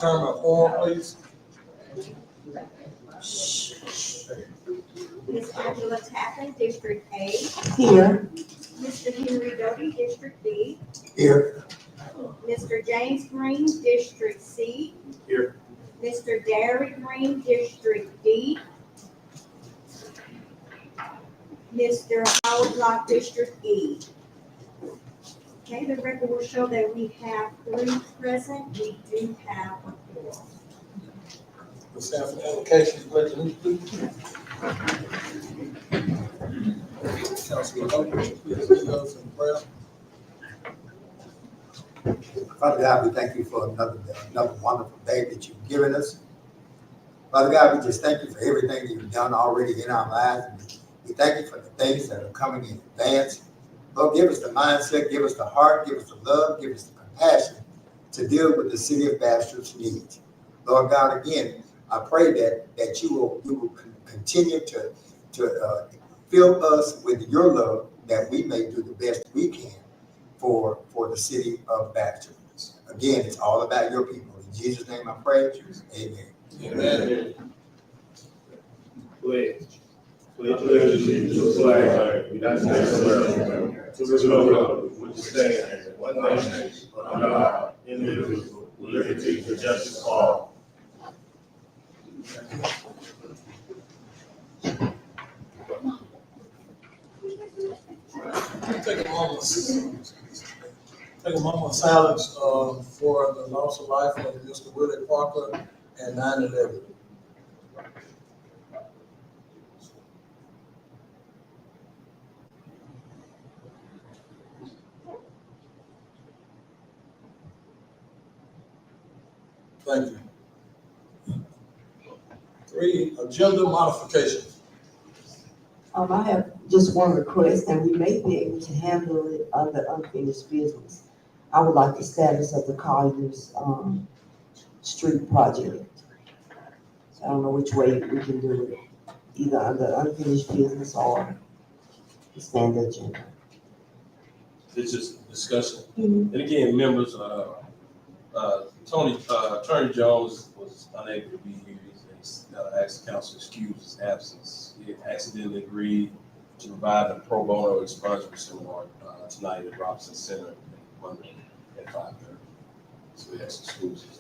Term of four, please. Ms. Angela Tappan, District A. Here. Mr. Henry Doty, District B. Here. Mr. James Green, District C. Here. Mr. Derek Green, District D. Mr. Howard Block, District E. Okay, the record will show that we have 3 present. We do have a quorum. The staff for applications, pledge allegiance. Councilman Hope, please lead us in prayer. Father God, we thank you for another wonderful day that you've given us. Father God, we just thank you for everything that you've done already in our lives. We thank you for the things that are coming in advance. Lord, give us the mindset, give us the heart, give us the love, give us the compassion to deal with the city of Bastrop's needs. Lord God, again, I pray that you will continue to fill us with your love, that we may do the best we can for the city of Bastrop. Again, it's all about your people. In Jesus' name I pray. Amen. Amen. Pledge allegiance to the flag of the United States of America, to the republic which stands one nation under God, indivisible, with liberty and justice for all. Take a moment of silence for the loss of life of Mr. Willie Parker and 9/11. Thank you. 3, agenda modifications. I have just one request, and we may be able to handle it under unfinished business. I would like the status of the Colliers, street project. So I don't know which way we can do it, either under unfinished business or expand the agenda. It's just discussion. And again, members, Attorney Jones was unable to be here. He's asked the council to excuse his absence. He accidentally agreed to provide a pro bono expungement seminar tonight at Robinson Center Monday at 5:30. So he has to excuse his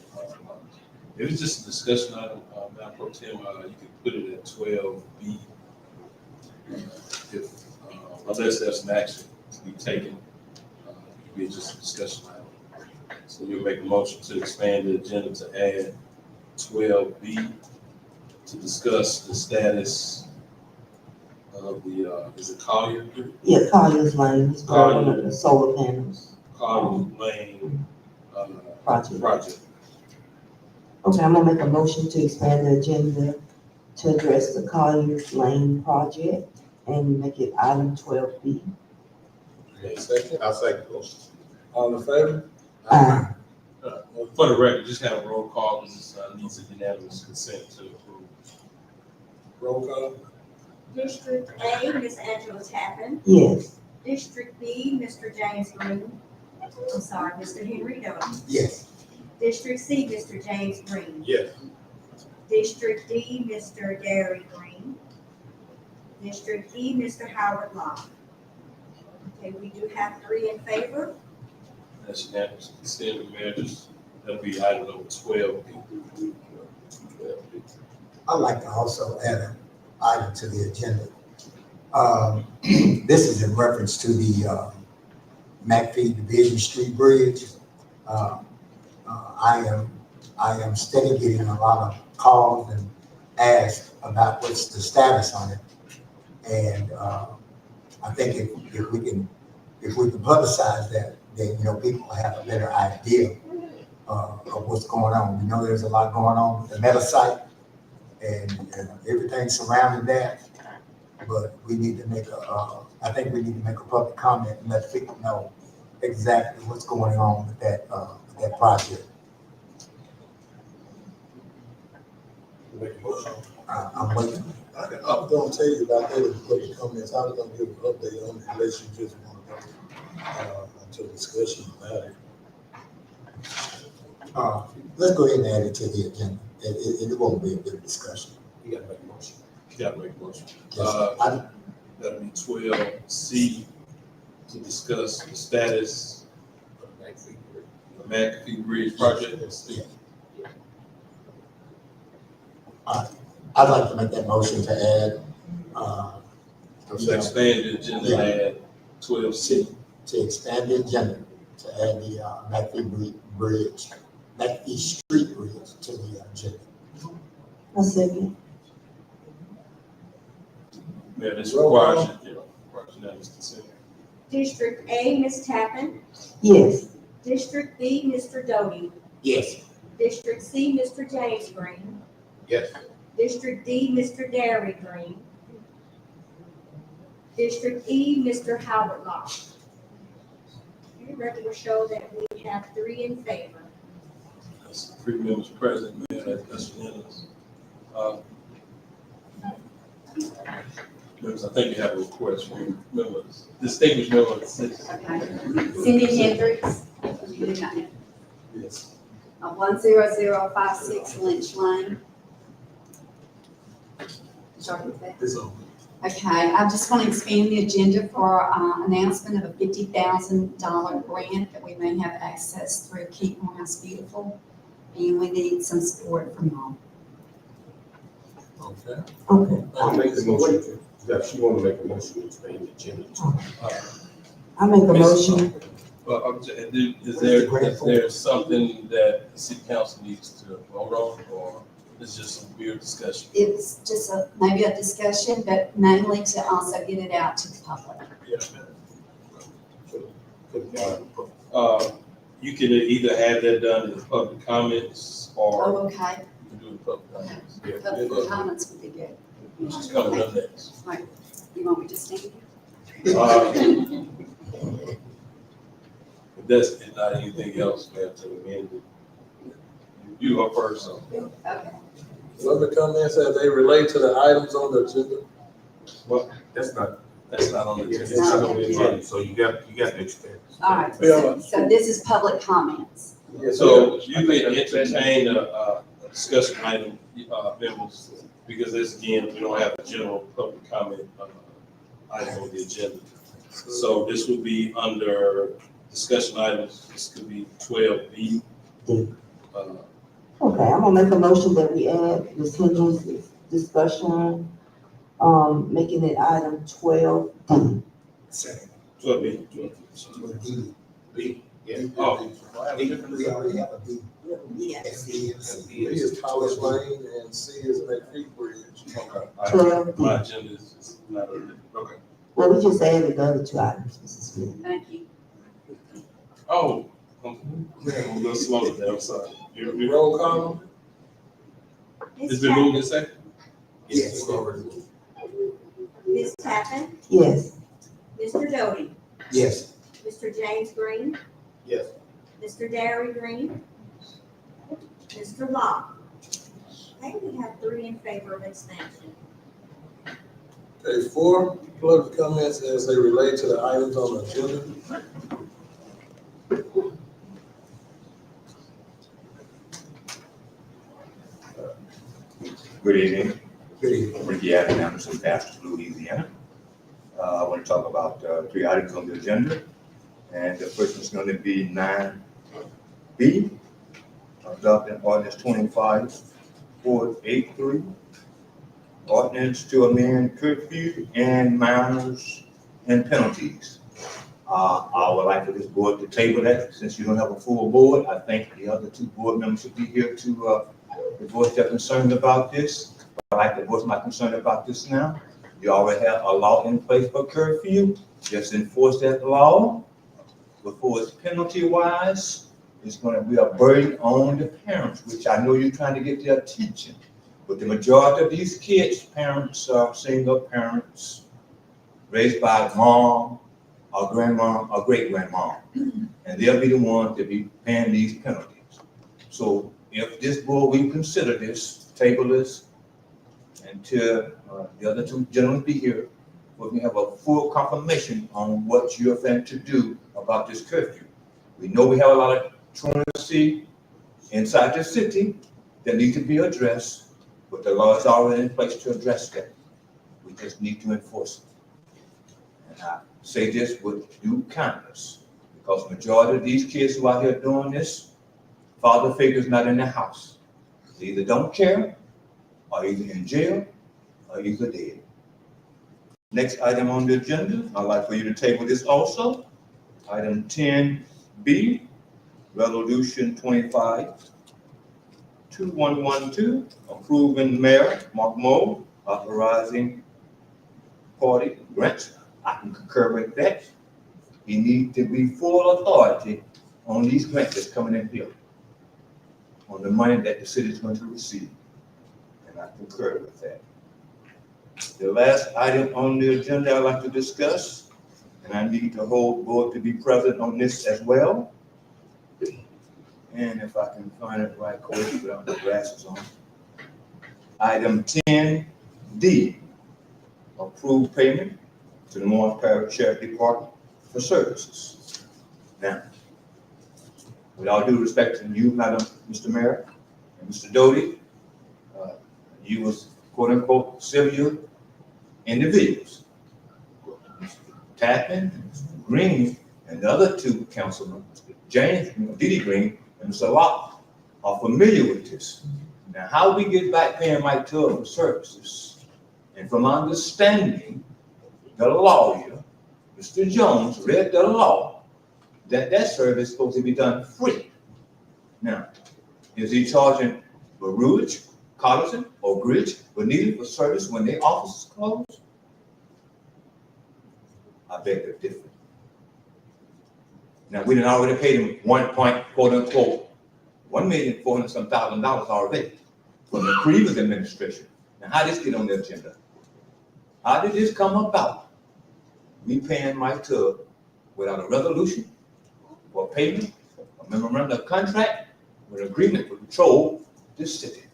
It was just a discussion item, Madam Pro Tem. You could put it at 12B. If unless there's an action to be taken, it could be just a discussion item. So we'll make a motion to expand the agenda to add 12B to discuss the status of the, is it Collier? Yeah, Colliers Lane, it's one of the solar panels Collier Lane project. Okay, I'm gonna make a motion to expand the agenda to address the Colliers Lane project and make it item 12B. Second. I'll second the motion. All in favor? For the record, just have a roll call, and this needs a unanimous consent to approve. Roll call. District A, Ms. Angela Tappan. Yes. District B, Mr. James Green. I'm sorry, Mr. Henry Doty. Yes. District C, Mr. James Green. Yes. District D, Mr. Gary Green. District E, Mr. Howard Locke. Okay, we do have 3 in favor. That's unanimous consent, Mayor. That'll be item number 12B. I'd like to also add an item to the agenda. This is in reference to the McPhee Division Street Bridge. I am steady getting a lot of calls and asks about what's the status on it. And I think if we can publicize that, then people will have a better idea of what's going on. We know there's a lot going on with the meta site and everything surrounding that. But we need to make I think we need to make a public comment and let people know exactly what's going on with that project. Make a motion. I'm waiting. I'm gonna tell you about that in the public comments. I was gonna give an update on it unless you just want to go into discussion about it. let's go ahead and add it to the agenda. It won't be a big discussion. You gotta make a motion. You gotta make a motion. Yes, I, That'll be 12C to discuss the status of the McAfee Bridge project. I'd like to make that motion to add, To expand the agenda, and add 12C. to expand the agenda, to add the McAfee Bridge, McAfee Street Bridge to the agenda. A second. Yeah, this requires, requires unanimous consent. District A, Ms. Tappan. Yes. District B, Mr. Doty. Yes. District C, Mr. James Green. Yes. District D, Mr. Derry Green. District E, Mr. Howard Locke. Okay, record will show that we have 3 in favor. That's 3 members present, man, that's unanimous. Members, I think you have a request from members, distinguished members. Okay. Cindy Hendricks. Yes. 10056 Lynch Lane. Start with that. It's over. Okay, I just want to expand the agenda for announcement of a $50,000 grant that we may have access through Keep Morehouse Beautiful. And we need some support from y'all. Okay. Okay. I'll make the motion. If you want to make a motion to expand the agenda. I make a motion. Well, is there something that the city council needs to vote on, or is just some weird discussion? It's just maybe a discussion, but mainly to also get it out to the public. You can either have that done in the public comments, or Oh, okay. you can do it in public comments. Public comments would be good. She's coming up next. You want me to stand here? If that's not anything else, we have to amend it. You go first, so. Okay. Other comments as they relate to the items on the agenda? Well, that's not on the It's agenda. not on the agenda, so you got to expand. All right. Yeah. So this is public comments. So you can entertain a discussion item, members, because this, again, we don't have a general public comment item on the agenda. So this would be under discussion items, this could be 12B. Okay, I'm gonna make a motion that we add Ms. Hendricks' discussion, making it item 12D. Second. 12B. B. Yeah. Oh. We already have a B. Yes. B is College Lane and C is McPhee Bridge. Okay. 12D. My agenda is not, okay. Well, we just added the other 2 items, Mrs. Smith. Thank you. Oh, I'm a little slow today, I'm sorry. Roll call? It's Ms. been moved Tappan. in second? Yes, already. Ms. Tappan. Yes. Mr. Doty. Yes. Mr. James Green. Yes. Mr. Derry Green. Mr. Locke. Okay, we have 3 in favor of expansion. Okay, 4 public comments as they relate to the items on the agenda. Good evening. Good evening. Ricky Adams, Anderson, Pastor, Louisiana. I want to talk about 3 items on the agenda. And the first one's going to be 9B, adopting ordinance 25483. Ordinance to amend curfew and minors and penalties. I would like for this board to table that, since you don't have a full board. I think the other 2 board members should be here to voice their concern about this. I'd like to voice my concern about this now. You already have a law in place for curfew. Just enforce that law. Before it's penalty wise, it's going to be a burden on the parents, which I know you're trying to get their attention. But the majority of these kids' parents are single parents raised by mom or grandma or great grandma. And they'll be the ones that be paying these penalties. So if this board, we consider this, table this, until the other 2 gentlemen be here, we can have a full confirmation on what you're going to do about this curfew. We know we have a lot of truancy inside the city that need to be addressed, but the law is already in place to address that. We just need to enforce it. And I say this with due kindness, because majority of these kids who are here doing this, father figure's not in the house. They either don't care, or either in jail, or either dead. Next item on the agenda, I'd like for you to table this also. Item 10B, Resolution 25-2112, approving Mayor Mark Moe authorizing party grants. I can concur with that. He needs to be full authority on these grants that's coming in here, on the money that the city is going to receive. And I concur with that. The last item on the agenda I'd like to discuss, and I need the whole board to be present on this as well. And if I can find it right quick without the glasses on. Item 10D, approve payment to the Morris Parish Sheriff Department for services. Now, with all due respect to you, Madam, Mr. Mayor, and Mr. Doty, you was quote unquote civil individuals. Mr. Tappan, Mr. Green, and the other two councilmen, Mr. James, Diddy Green, and Mr. Locke, are familiar with this. Now, how we get back paying Mike Tubb for services, and from understanding, the lawyer, Mr. Jones, read the law, that service is supposed to be done free. Now, is he charging Baruch, Collison, or Gridge Bonita for service when their office is closed? I beg to differ. Now, we done already paid him $1,400,000 already from the previous administration. Now, how did this get on the agenda? How did this come about? We paying Mike Tubb without a resolution or payment, a memorandum of contract, with an agreement to control this city.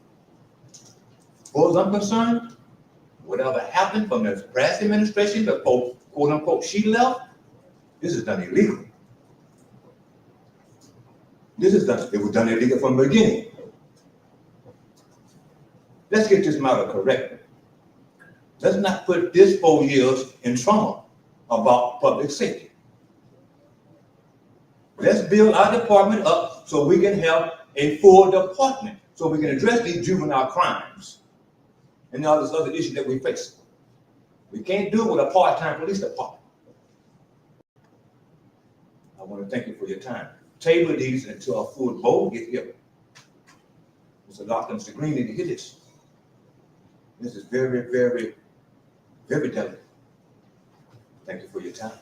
As far as I'm concerned, whatever happened from the past administration before, quote unquote, she left, this is done illegal. It was done illegal from the beginning. Let's get this matter corrected. Let's not put this 4 years in trauma about public safety. Let's build our department up so we can have a full department, so we can address these juvenile crimes and all this other issues that we face. We can't do it with a part-time police department. I want to thank you for your time. Table these until a full vote gets here. Mr. Locke and Mr. Green need to hear this. This is very, very, very delicate. Thank you for your time.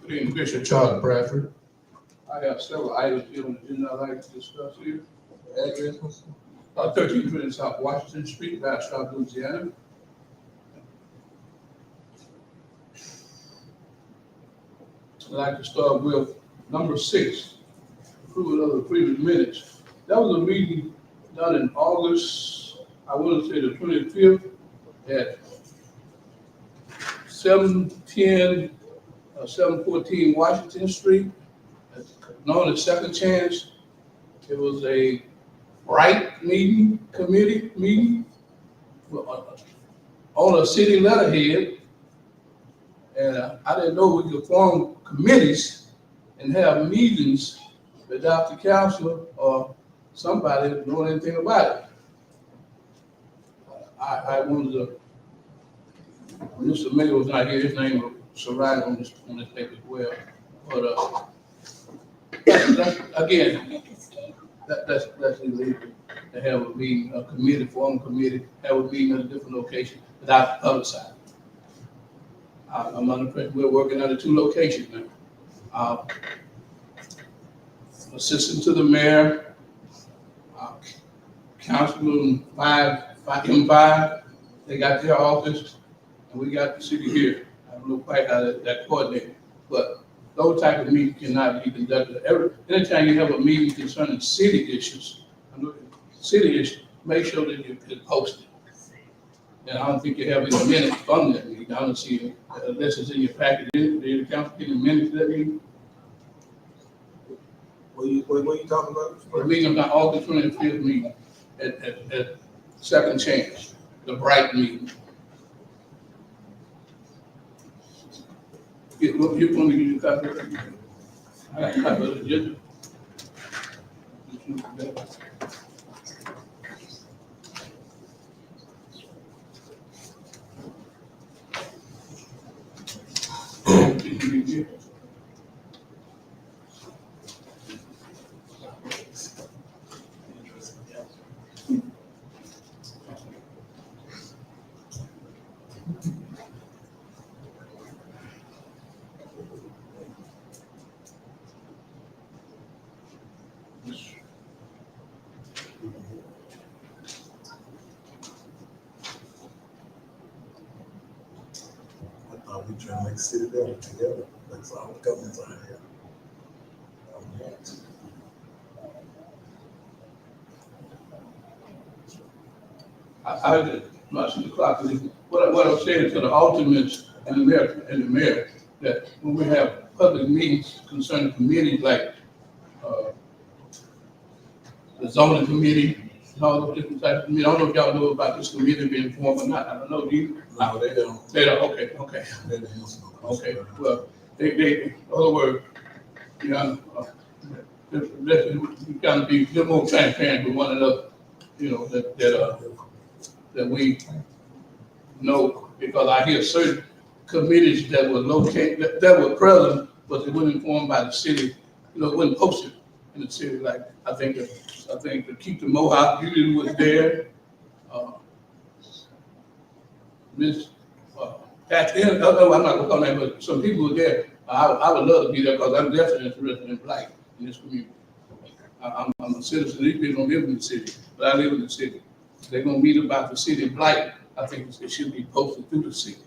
Good evening, Commissioner Charles Bradford. I have several items here on the agenda I'd like to discuss here. Address, Mr. 1320 South Washington Street, Bastrop, Louisiana. I'd like to start with number 6, approval of the previous minutes. That was a meeting done in August, I want to say the 25th at 714 Washington Street, known as Second Chance. It was a right meeting, committee meeting on a city letterhead. And I didn't know we could form committees and have meetings without the council or somebody knowing anything about it. I wanted to, Mr. Mayor was not here, his name was surrounded on this paper as well. But that's illegal to have a meeting, a committee, form a committee, have a meeting at a different location without publicizing. I'm under pressure. We're working at 2 locations now. Assistant to the mayor, Councilman 5, they got their office, and we got the city here. I don't know quite how that coordinated, but those type of meetings cannot be conducted. Anytime you have a meeting concerning city issues, make sure that you can post it. And I don't think you have any minutes from that meeting. meeting. I don't see it, unless it's in your packet. Did the council get a minute to that meeting? What you talking about? The meeting on August 25th meeting at Second Chance, the Bright meeting. You want me to give you a copy of it? I got a copy of the agenda. We trying to make city building together. That's all the government's on here. I just watching the clock. What I'm saying to the alternates and the mayor, that when we have public meetings concerning committees like, the zoning committee, and all those different types of committees. I don't know if y'all know about this committee being formed or not. I don't know, do you? No, they don't. They don't, okay. They don't answer no questions. Okay, well, they, in other words, you know, you gotta be a little more transparent with one another, you know, that we know, because I hear certain committees that were located, that were present, but they weren't informed by the city, you know, it wasn't posted in the city, like, I think to keep the Mohawk Union was there, Miss, I'm not gonna call name, but some people were there. I would love to be there because I'm definitely interested in black in this community. I'm a citizen. These people don't live in the city, but I live in the city. If they're gonna meet about the city blight, I think it should be posted through the city.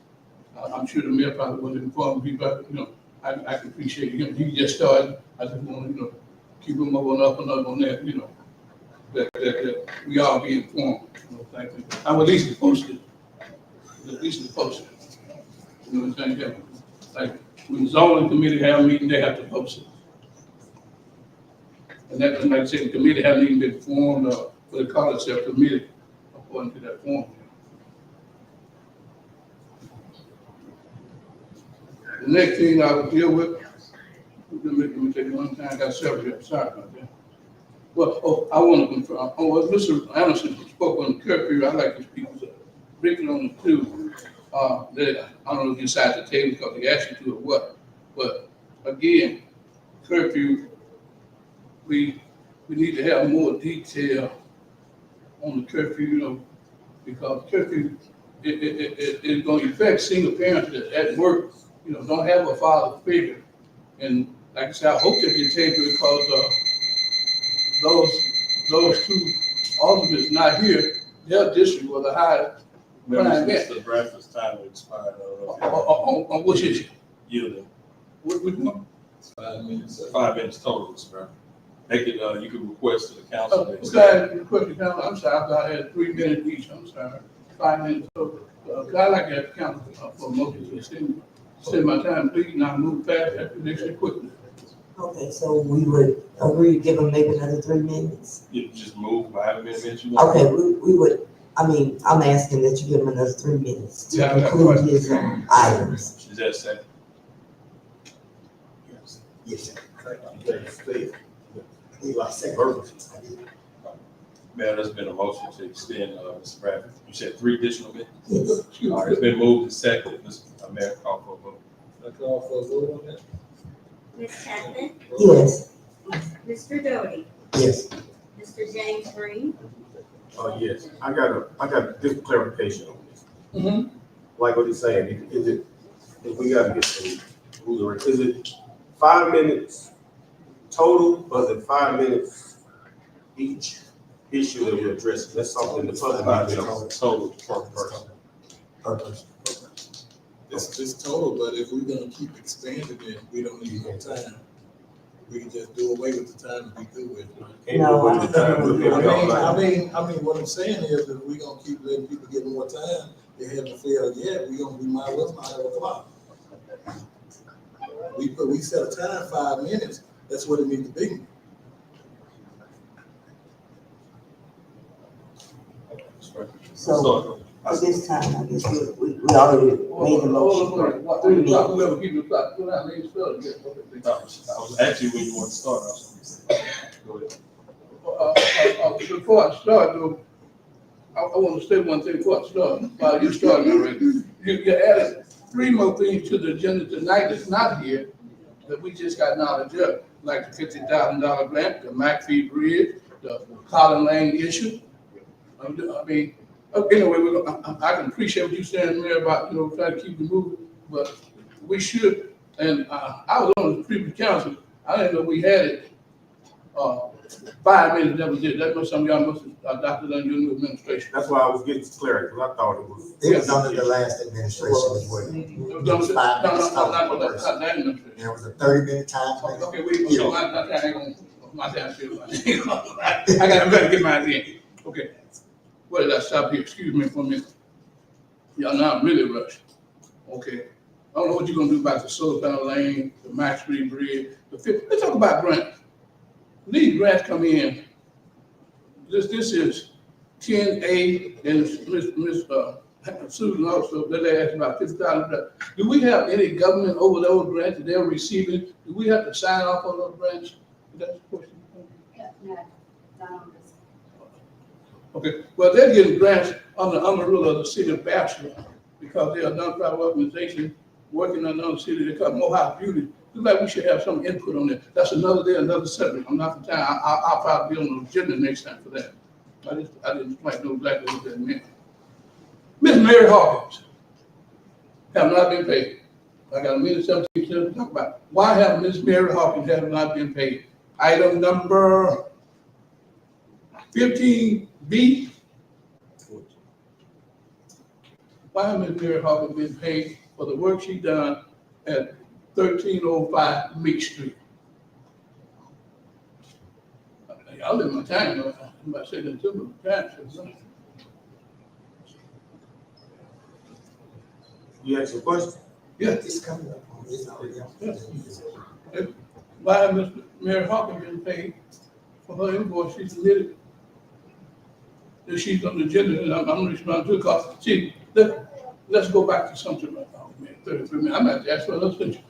I'm sure the mayor probably would inform people, you know, I can appreciate him. He just started. I just want to, you know, keep him up and up on that, you know, that we all be informed. You know, thank you. I would at least be posted. At least be posted. You know what I'm saying? Like, when the zoning committee have a meeting, they have to post it. And that, like I said, the committee hasn't even been formed, for the college committee, according to that form. The next thing I will deal with, let me take one time, I got several here, sorry about that. Well, I want to confirm, Mr. Anderson spoke on the curfew, I'd like to speak briefly on the two. That I don't know if you decided to table because they asked you to or what, but again, curfew, we need to have more detail on the curfew, you know, because curfew, it's going to affect single parents that at work, you know, don't have a father figure. And like I said, I hope they get tabled because those two alternates not here, their district was a high. Mr. Bradford's time expired. On which issue? Yielding. Which one? 5 minutes. 5 minutes total, Mr. Bradford. Make it, you can request to the council. I'm sorry, I thought I had 3 minutes each, I'm sorry. 5 minutes total. I'd like to have the council for a motion to extend my time, please, and I'll move fast after this quickly. Okay, so we would agree to give him maybe another 3 minutes? You just move however many minutes you want. Okay, we would, I mean, I'm asking that you give him another 3 minutes to Yeah, I got conclude questions. his items. Is that a second? Yes, sir. Mayor, there's been a motion to extend, Mr. Bradford. You said 3 additional minutes? Yes. All right, it's been moved and seconded, Mr. Mayor, call for a vote. I call for a vote on that. Ms. Chapman? Yes. Mr. Doty? Yes. Mr. James Green? Oh, yes, I got this clarification on this. Mhm. Like what he's saying, if we gotta get some rules, is it 5 minutes total, or is it 5 minutes each issue that we're addressing? That's something the public needs to know. Total per person. Purpose. It's total, but if we're gonna keep expanding it, we don't need more time. We can just do away with the time and be good with it. No, With the time, we'll be able to- I mean, what I'm saying is, if we're gonna keep letting people get more time, They haven't failed yet, we might as well not have a clock. We set a time, 5 minutes, that's what it needs to be. So at this time, I guess we already made the motion for 3 minutes. Whoever keep the clock, go down, leave spell again. That was actually where you want to start. Go ahead. Before I start though, I want to say one thing before I start, while you're starting already. You added 3 more things to the agenda tonight that's not here, that we just got knowledge of, like the $50,000 grant, the McPhee Bridge, the Collin Lane issue. I mean, anyway, I can appreciate what you're saying, Mayor, about, trying to keep it moving, but we should, and I was on the previous council, I didn't know we had it, 5 minutes, never did. That must, some of y'all must have adopted under your new administration. That's why I was getting clarity, because I thought it was. It was under the last administration as well. No, It was 5 minutes total per not person. that administration. There was a 30-minute time limit. Okay, my time still, I better get mine in. Okay, what did I stop here? Excuse me for a minute. Y'all now I'm really rushed. Okay, I don't know what you're gonna do about the Solar Panel Lane, the Max Street Bridge, let's talk about grants. These grants come in, this is 10A, and Miss Susan also, they asked about $50,000. Do we have any government over those grants that they're receiving? Do we have to sign off on those grants? That's the question. No, not on this. Okay, well, they're getting grants under the umbrella of the city of Bastrop because they're a nonprofit organization working under the city. They call Mohawk Beauty. Looks like we should have some input on that. That's another day, another subject. I'm not for time. I'll probably be on the agenda next time for that. I didn't quite know exactly what that meant. Miss Mary Hawkins have not been paid. I got a minute 17 to talk about. Why have Miss Mary Hawkins have not been paid? Item number 15B. Why have Miss Mary Hawkins been paid for the work she done at 1305 Meek Street? Y'all in my time, I'm about to say that too many times. You asked a question? Yeah. It's coming up. It's already up. Why have Miss Mary Hawkins been paid for her invoice she submitted? That she's on the agenda, and I'm responding to the call. See, let's go back to something like, oh man, 33 minutes. I'm at to ask for another thing.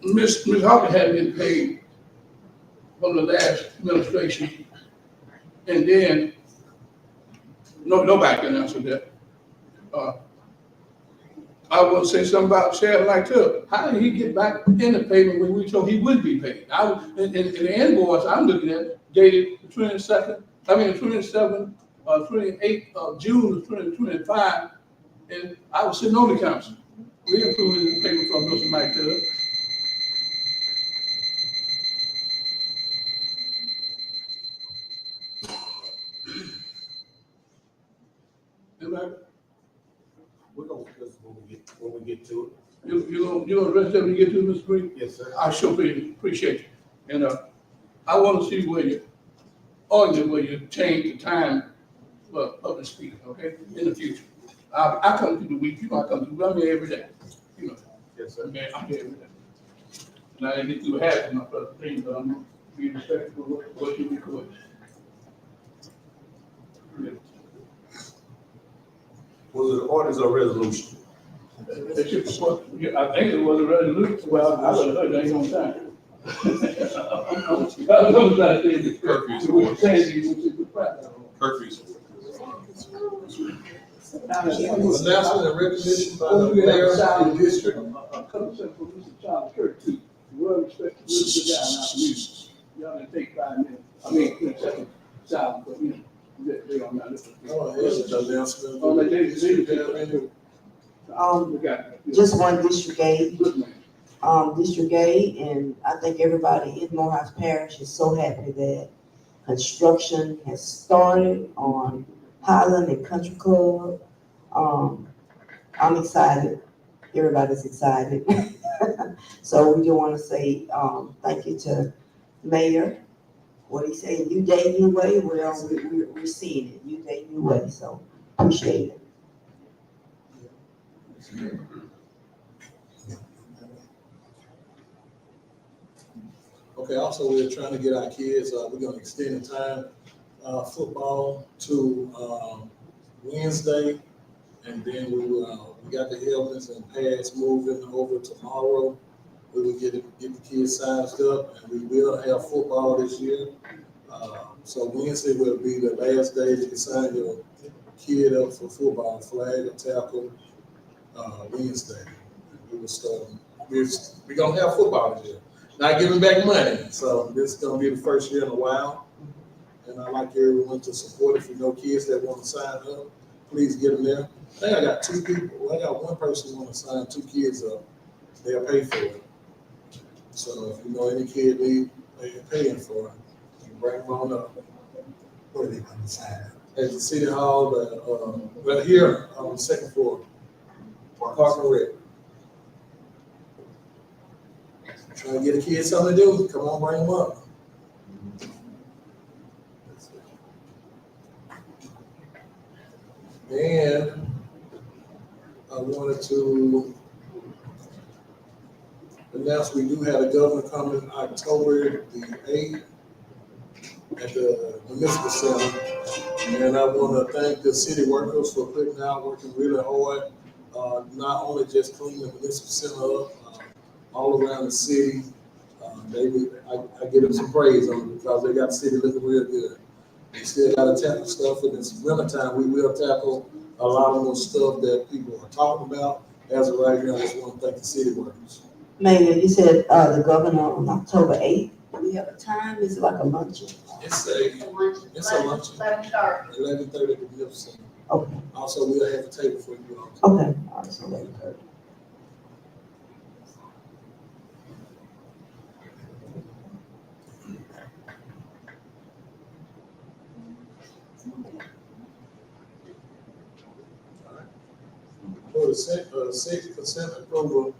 Miss Hawkins had been paid from the last administration, and then nobody can answer that. I want to say something about Sheriff like too. How did he get back in the payment when we told he would be paid? In the invoice I'm looking at dated the 27th of June of 2025, and I was sitting on the council. We approved the payment from Mr. Mike Taylor. We're gonna discuss when we get to You gonna rest of it get to it, Mr. Green? it. Yes, sir. I sure appreciate you. And I want to see where you change the time for public speaking, okay, in the future. I come to the week, I come to, I'm here every day, Yes, sir. I'm here every day. And I didn't get through half of my presentation, but I'm gonna be respectful of what you request. Yeah. Was it orders or resolution? They should support, I think it was a resolution, well, I would have heard that on time. I don't know what I said. Curfew's What you saying, you should be proud of. Curfew's. Announcement and recognition by the mayor of the district. Come send for Mr. Charles Kirk too. Well respected, really good guy, not me. Y'all can take 5 minutes, 20 seconds, silent, but they don't matter. Oh, here's the announcement. Oh, we got it. Just one District 8, Good man. District 8, and I think everybody in Morehouse Parish is so happy that construction has started on Highland and Country Club. I'm excited. Everybody's excited. So we do want to say thank you to Mayor what he say, you day, you way, well, we're seeing it, you day, you way, so appreciate it. Okay, also, we're trying to get our kids, we're gonna extend the time, football to, Wednesday. And then we got the helmets and pads moving over tomorrow. We will get the kids sized up, and we will have football this year. So Wednesday will be the last day you can sign your kid up for football, flag or tackle, Wednesday. We will start, we're gonna have football this year. Not giving back money, so this is gonna be the first year in a while. And I'd like everyone to support. If you know kids that want to sign up, please get them there. I think I got 2 people, well, I got 1 person who want to sign 2 kids up. They'll pay for it. So if you know any kid they're paying for it, you can bring them on up. Where are they gonna sign At the city hall, well, here on the 2nd floor, Park and Rec. Trying to get the kids something to do, come on, bring them up. And I wanted to announce we do have a governor coming October the 8th at the municipal center. And I want to thank the city workers for working really hard, not only just cleaning the municipal center up, all around the city. I give them some praise on it because they got the city looking real good. We still got to tackle stuff, and it's winter time. We will tackle a lot of those stuff that people are talking about. As of right now, I just want to thank the city workers. Mayor, you said, the governor on October 8th, do we have a time, is it like a luncheon? It's a luncheon. 11:30 at the Middle Center. Okay, Also, we'll have a table for you all. okay, all right, so 11:30. For the sixth consent approval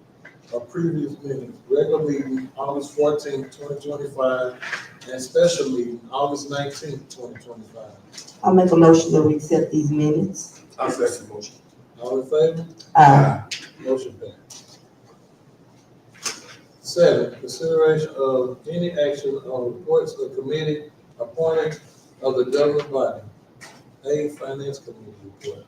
of previous meetings, regular meeting, August 14th, 2025, and special meeting, August 19th, 2025. I'll make a motion that we accept these minutes. I'll second the motion. All in favor? Uh, Motion passed. 7, consideration of any action on reports of committee appointed of the governing body. A, Finance Committee report.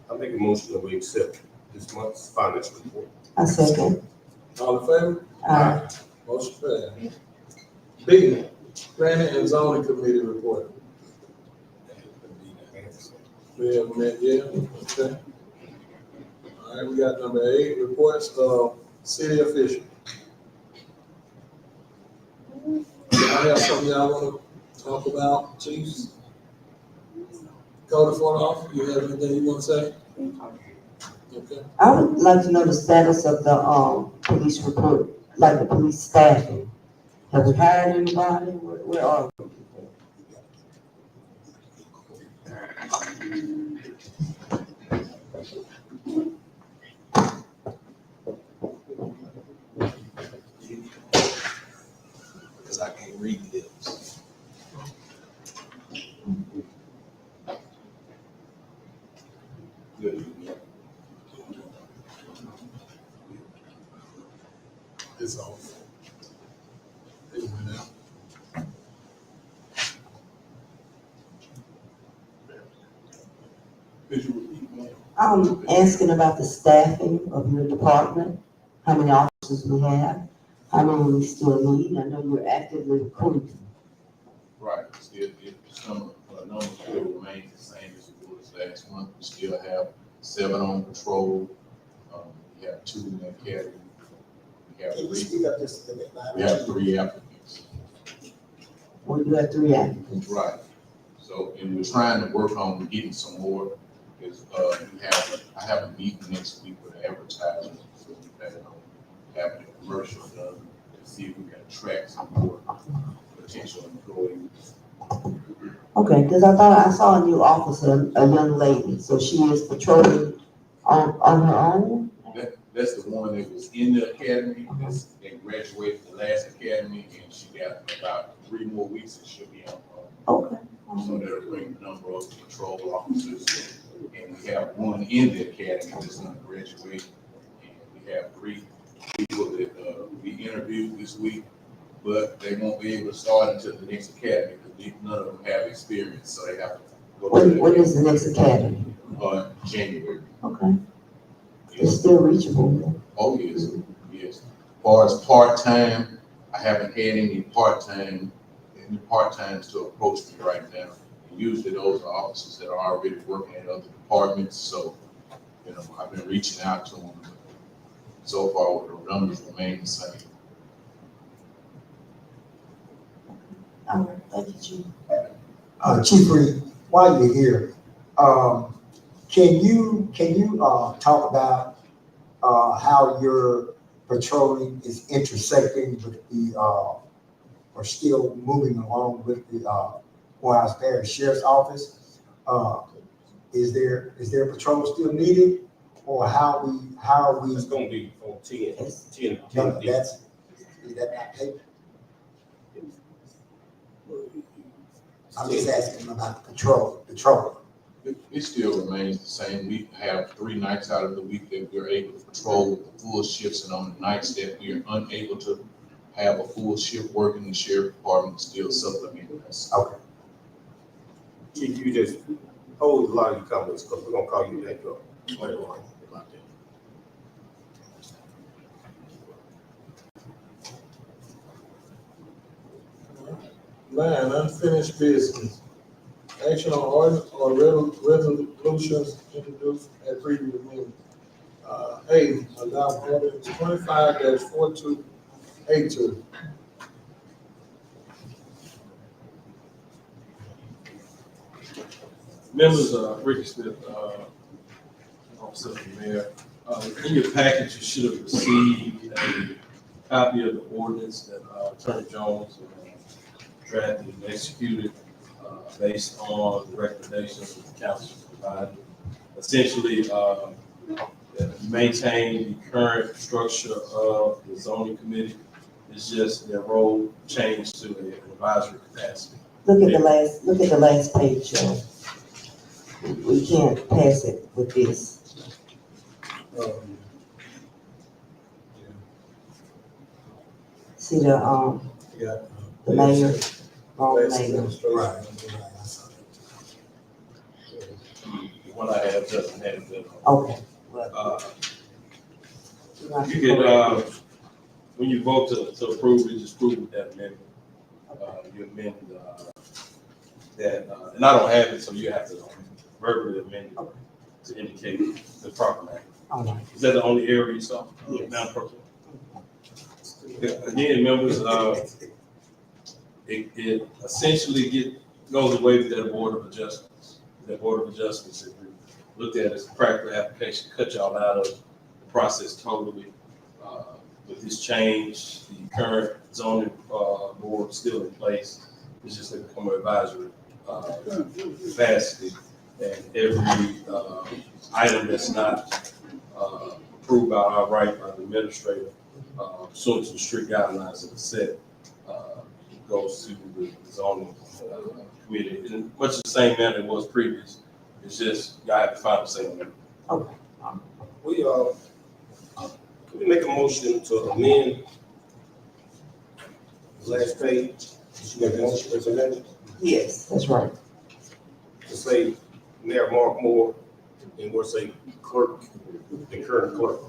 I make a motion that we accept this month's finance report. I second. All in favor? Motion passed. B, Planning and Zoning Committee report. We have met yet, okay. All right, we got number 8, reports of city official. I have something y'all want to talk about, chiefs? Code enforcement officer, you have anything you want to say? Okay. I would like to know the status of the, police report, like the police staffing. Have we hired anybody? Where are we? Because I can't read lips. Good. It's off. It went out. Could you repeat that? I'm asking about the staffing of your department, how many officers we have, how many we still need. I know you're actively recruiting. Right, still, some number still remains the same as it was last month. We still have 7 on patrol. We have 2 in the academy. We have Can you 3, speak up just a bit we louder? have 3 applicants. We do have 3 applicants. Right. So, and we're trying to work on getting some more, because, I have a meeting next week with advertisers. So we plan on having a commercial done to see if we can attract some more potential employees. Okay, because I thought I saw a new officer, a young lady, so she is patrolling on her own? That's the one that was in the academy, that graduated the last academy, and she got about 3 more weeks and she'll be on. Okay. So that'll bring the number of patrol officers. And we have one in the academy that's gonna graduate. And we have 3 people that, we interviewed this week, but they won't be able to start until the next academy, because none of them have experience, so they have to go to When the, is the next academy? January. Okay, it's Yes. still reachable then. Oh, yes, yes. As far as part-time, I haven't had any part-times to approach me right now. Usually those are officers that are already working at other departments, so, you know, I've been reaching out to them. So far, the numbers remain the same. All right, thank you, Chief. Chief Reed, while you're here, can you talk about, how your patrolling is intersecting with the, or still moving along with the, Morehouse Parish Sheriff's Office? Is there patrol still needed, or how are we? It's gonna be on 10. No, is that not paper? I'm just asking about the patrol. It still remains the same. We have 3 nights out of the week that we're able to patrol with the full shifts, and on the nights that we are unable to have a full shift working, the sheriff department is still supplementing us. Okay. Chief, you just hold a lot of your comments, because we're gonna call you back up later on about that. Nine, unfinished business. Action on ordinance or resolutions introduced at previous meeting. A, adopt ordinance 25-4282. Members, Ricky Smith, Officer of the Mayor. In your package, you should have received a copy of the ordinance that Attorney Jones drafted and executed based on the recommendations that the council provided. Essentially, maintain the current structure of the zoning committee. It's just their role changed to an advisory capacity. Look at the last page, Joe. We can't pass it with this. See the Yeah. the mayor, wrong Basic mayor. administration. Right. The one I have doesn't have that. Okay. Well, You can, when you vote to approve, you just approve with that amendment. You amend, that, and I don't have it, so you have to verbally amend it to indicate the proper name. all right. Is that the only area you saw? Yes. Madam President? Again, members, it essentially goes away with that Board of Adjustments. That Board of Adjustments, if you looked at it as a practical application, cut y'all out of the process totally. With this change, the current zoning board still in place. It's just going to become an advisory capacity. And every item that's not approved by our right by the administrator, pursuant to the strict guidelines that are set, goes to the zoning committee in much the same manner it was previous. It's just y'all have to find the same number. Okay. Can we make a motion to amend the last page? You make a motion, President, Yes, that's right. to say Mayor Mark Moore, and we'll say clerk, the current clerk.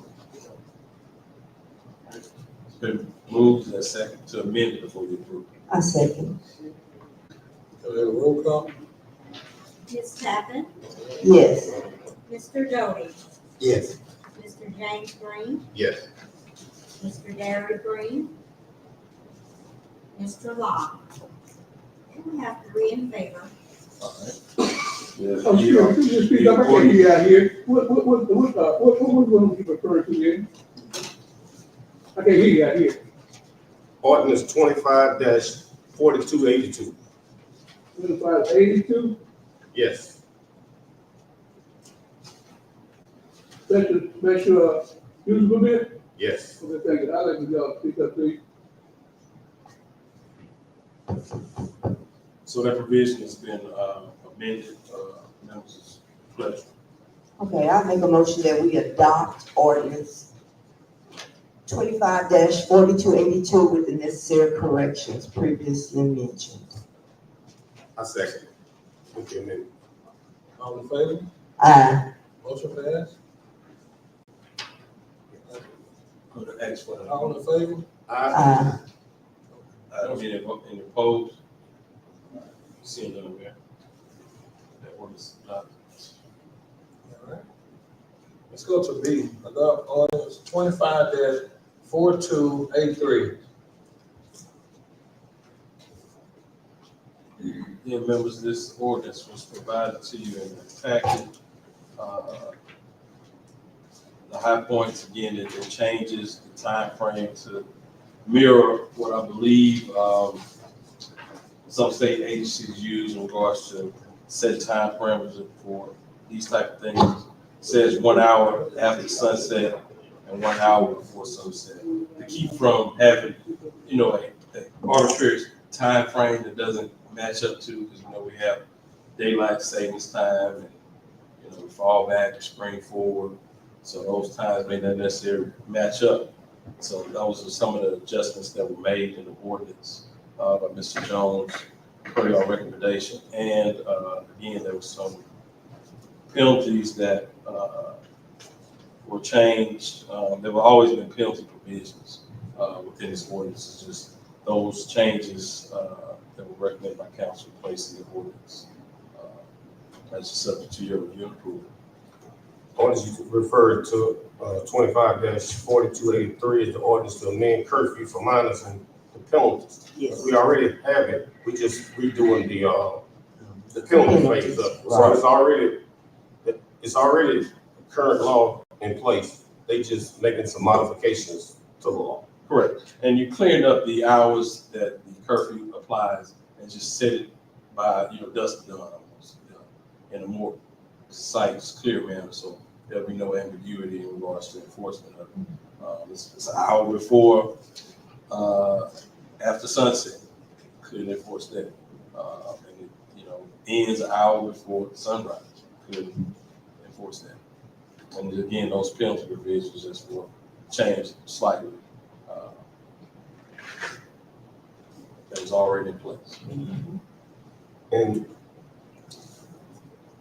It's been moved and second to amend it before you approve. I second. Can we have a roll call? Ms. Tappan, Yes. Mr. Doty, Yes. Mr. James Green, Yes. Mr. Gary Green, Mr. Locke. And we have 3 in favor. All right. Yeah, Oh, sure, could you speak up? I can't hear you out here. What one you referring to here? I can't hear you out here. Ordinance 25-4282. 2582, Yes. special Usable bid? Yes. Okay, thank you. I'd like to y'all speak up, please. So that provision has been amended, members' pleasure. Okay, I make a motion that we adopt ordinance 25-4282 with the necessary corrections previously mentioned. I second. Okay, man. All in favor? Aye. Motion passed. I'm gonna ask for the, All in favor? Aye. any opposed? Seeing none there. That ordinance is adopted. All right. Let's go to B, adopt ordinance 25-4283. Yeah, members, this ordinance was provided to you in the packet. The high points, again, it changes the time frame to mirror what I believe some state agencies use in regards to set time parameters for these type of things. It says 1 hour after sunset and 1 hour before sunset. To keep from having, a arbitrary time frame that doesn't match up to, because we have daylight savings time and we fall back and spring forward. So those times may not necessarily match up. So those are some of the adjustments that were made in the ordinance by Mr. Jones per your recommendation. And again, there was some penalties that were changed. There were always been penalty provisions within this ordinance. It's just those changes that were recommended by council placed in the ordinance. That's subject to your review and approval. Ordinance you referred to, 25-4283 is the ordinance to amend curfew for minors and the penalties. Yes. We already have it, we just redoing the penalty phase of it. So it's already current law in place. They just making some modifications to the law. Correct. And you cleared up the hours that the curfew applies and just set it by, dusk to dawn almost, in a more concise, clear manner. So there'll be no ambiguity in regards to enforcement of it. It's an hour before, after sunset, clearly enforce that. And it, ends an hour before sunrise, clearly enforce that. And again, those penalty provisions just will change slightly. That was already in place. And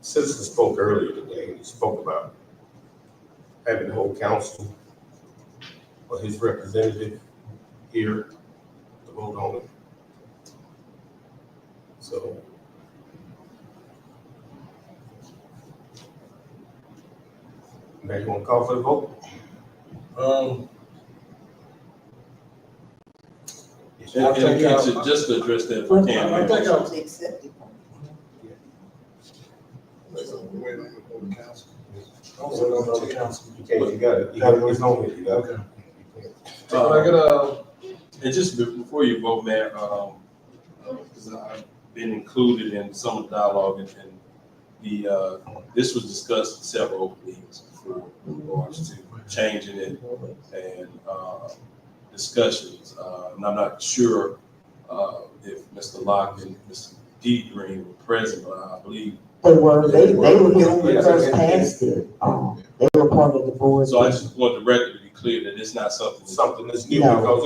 citizen spoke earlier today, he spoke about having the whole council or his representative here to vote on it. So now you want to call for the vote? And again, just to address that, if I can. I think I'll- Accept it. You can't, you got it. You got it, it's on it, you got it. Can I get And just before you vote, Mayor, because I've been included in some of the dialogue and this was discussed in several open meetings before in regards to changing it and discussions. And I'm not sure if Mr. Locke and Mr. D. Green were present, but I believe. They were here when we first passed it. They were part of the board. So I just want the record to be clear that it's not something. Something that's new, No. because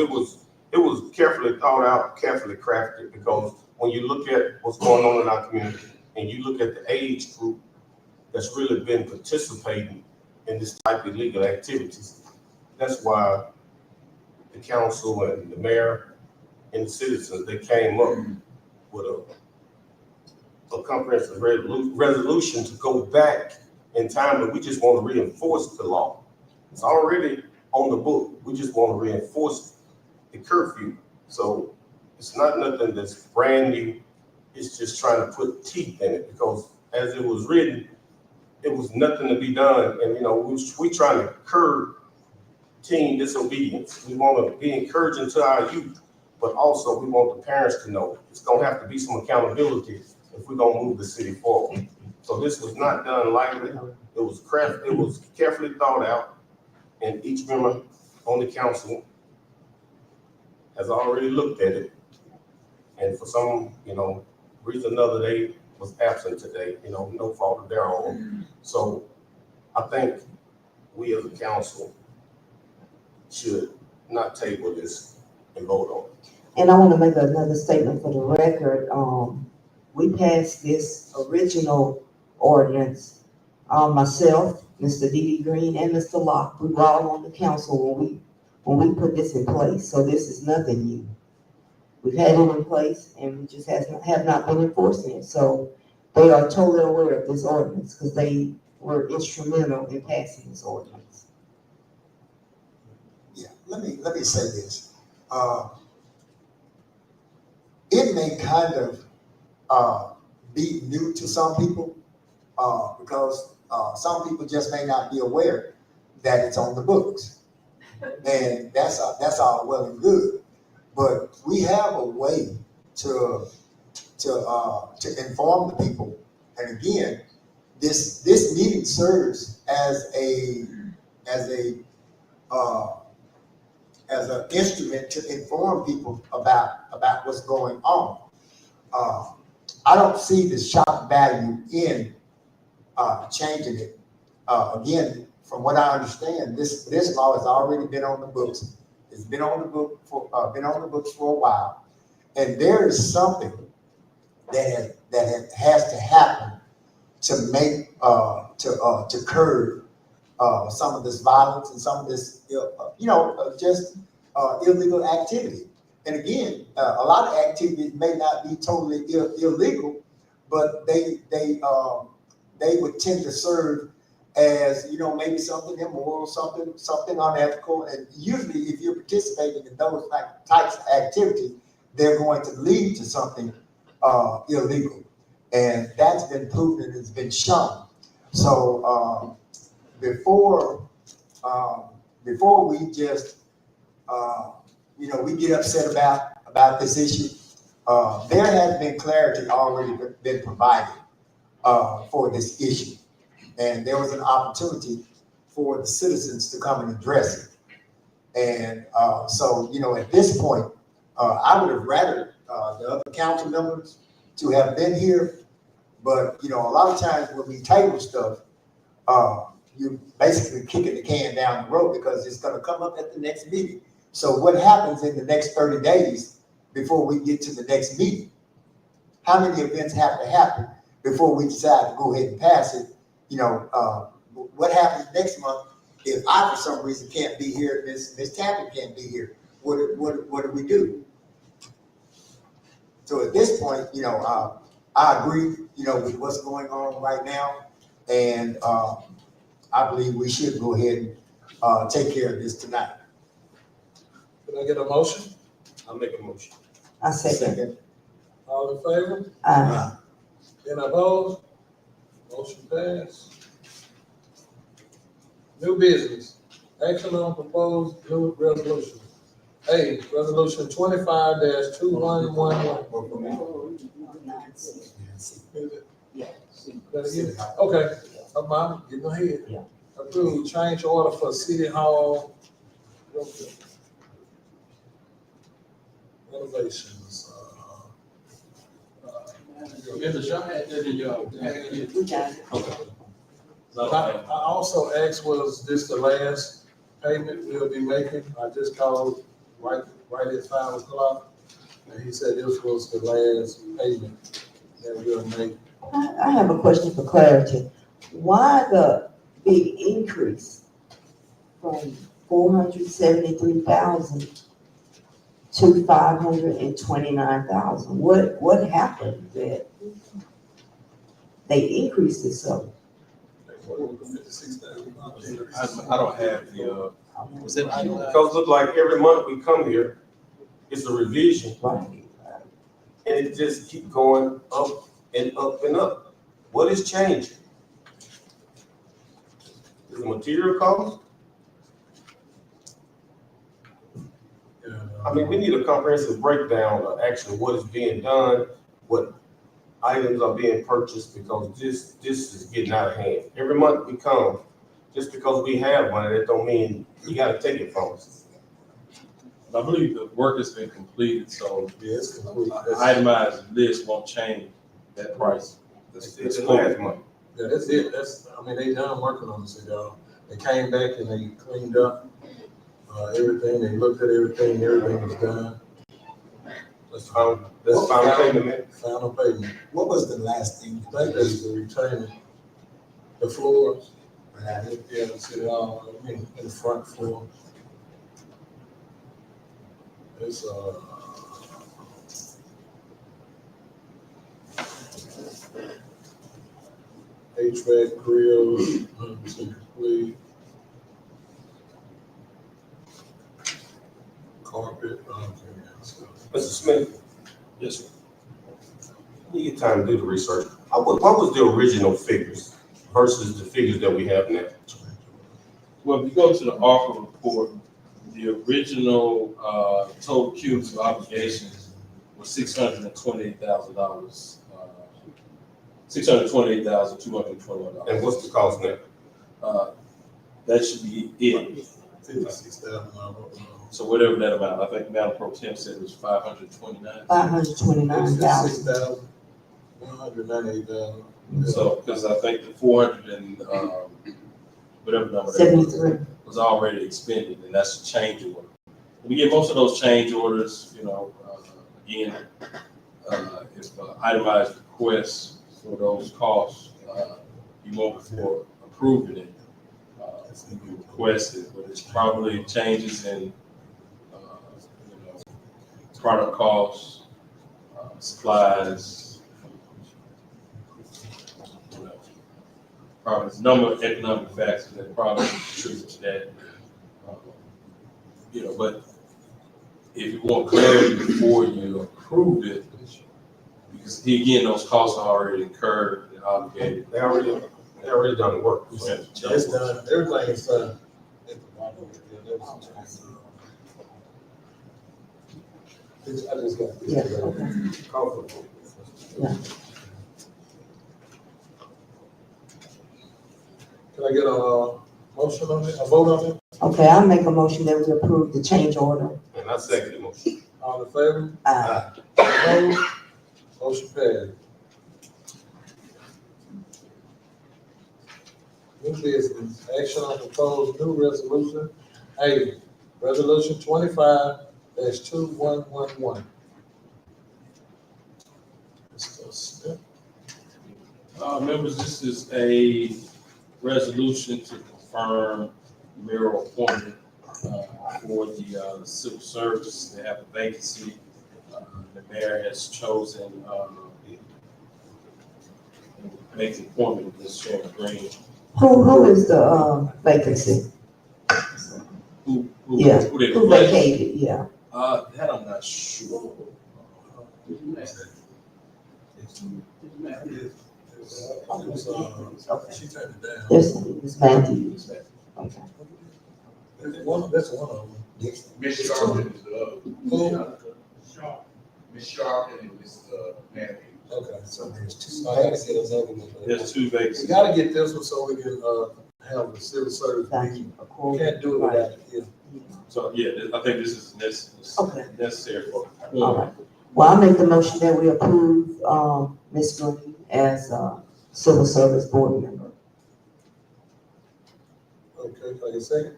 it was carefully thought out, carefully crafted, because when you look at what's going on in our community and you look at the age group that's really been participating in this type of illegal activities, that's why the council and the mayor and the citizens, they came up with a comprehensive resolution to go back in time, but we just want to reinforce the law. It's already on the book. We just want to reinforce the curfew. So it's not nothing that's brand new. It's just trying to put teeth in it, because as it was written, it was nothing to be done. And, we trying to curb teen disobedience. We want to be encouraging to our youth, but also we want the parents to know it's going to have to be some accountability if we're going to move the city forward. So this was not done lightly. It was carefully thought out. and each member on the council has already looked at it. And for some, reason or another, they was absent today, no fault of their own. So I think we as a council should not table this and vote on it. And I want to make another statement for the record. We passed this original ordinance, myself, Mr. D.D. Green, and Mr. Locke. We were all on the council when we put this in place, so this is nothing new. We've had it in place, and we just have not been enforcing it. So they are totally aware of this ordinance because they were instrumental in passing this ordinance. Yeah, let me say this. It may kind of be new to some people because some people just may not be aware that it's on the books, and that's all well and good. But we have a way to inform the people, and again, this meeting serves as an instrument to inform people about what's going on. I don't see the shock value in changing it. Again, from what I understand, this law has already been on the books. It's been on the books for a while, and there is something that has to happen to make to curb some of this violence and some of this just illegal activity. And again, a lot of activities may not be totally illegal, but they would tend to serve as maybe something immoral, something unethical. And usually, if you're participating in those types of activities, they're going to lead to something illegal, and that's been proven and it's been shown. So before we just we get upset about this issue, there has been clarity already been provided for this issue. And there was an opportunity for the citizens to come and address it. And so, at this point, I would have rather the other council members to have been here. But, a lot of times when we table stuff, you basically kicking the can down the road because it's going to come up at the next meeting. So what happens in the next 30 days before we get to the next meeting? How many events have to happen before we decide to go ahead and pass it? What happens next month if I, for some reason, can't be here, Ms. Tappan can't be here? What do we do? So at this point, I agree, with what's going on right now, and I believe we should go ahead and take care of this tonight. Can I get a motion? I'll make a motion. I second. All in favor? Any opposed? Motion passed. New business, action on proposed new resolution. A, resolution 25-2111. Okay, I'm getting ahead. Yeah. Approved change order for City Hall renovations. Mr. Shaw had that in your. We got it. I also asked, was this the last payment we'll be making? I just called right at 5 o'clock, and he said this was the last payment that we'll make. I have a question for clarity. Why the big increase from 473,000 to 529,000? What happened that they increased it so? I don't have the, was it? Because look like every month we come here, it's a revision, Right. and it just keep going up and up and up. What is changing? Is the material cost? I mean, we need a comprehensive breakdown of actually what is being done, what items are being purchased, because this is getting out of hand. Every month we come, Just because we have one, that don't mean you gotta take it from us. I believe the work has been completed, so Yeah, it's complete. an itemized list won't change that price. It's That's the cool. last month. Yeah, that's it. I mean, they done working on this, y'all. They came back and they cleaned up, everything. They looked at everything. Everything was done. That's That's final payment. Final payment. What was the last thing? I think that's the retaining, the floors. Right. Yeah, the city hall, I mean, in the front floor. It's, HVAC grills, 100% complete. Carpet, so. Mr. Smith, Yes, sir. you get time to do the research. What was the original figures versus the figures that we have now? Well, if you go to the ARPA report, the original, total cumulative obligations was $628,000. $628,221. And what's the cost now? That should be it. $56,000. So whatever that amount, I think Madam Pro Tem said it was 529. 529,000. $198,000. So, because I think the 400 and, whatever number that 73. was already expended, and that's a change order. We get most of those change orders, again, if itemized requests for those costs, you won't before approving it. You request it, but it's probably changes in, product costs, supplies, probably a number of economic factors that probably contribute to that. But if you want clarity before you approve it, because again, those costs are already incurred and obligated. They already done the work. So. It's done, everything is done. I just got this. Yeah, okay. Call for the vote. Can I get a motion on it, a vote on it? Okay, I'll make a motion that we approve the change order. And I second the motion. All in favor? Opposed? Motion passed. New business, action on proposed new resolution, A, resolution 25-2111. Mr. Smith. Members, this is a resolution to confirm mayoral appointment for the civil service. They have a vacancy. The mayor has chosen make the appointment of Ms. Sharon Green. Who is the vacancy? Who Yeah, they who replaced? vacated, yeah. That I'm not sure. She turned it down. It's Matthews. Okay. That's one of them. Ms. Sharp is the other. Who? Ms. Sharp and Ms. Matthews. Okay, so there's two. I gotta get another one. There's two We vacancies. gotta get this one so we can, have the civil service meeting. We can't do it without it. Yeah. So, yeah, I think this is Okay. necessary for. All right. Well, I'll make the motion that we approve, Ms. Green as a civil service board member. Okay, can I get a second?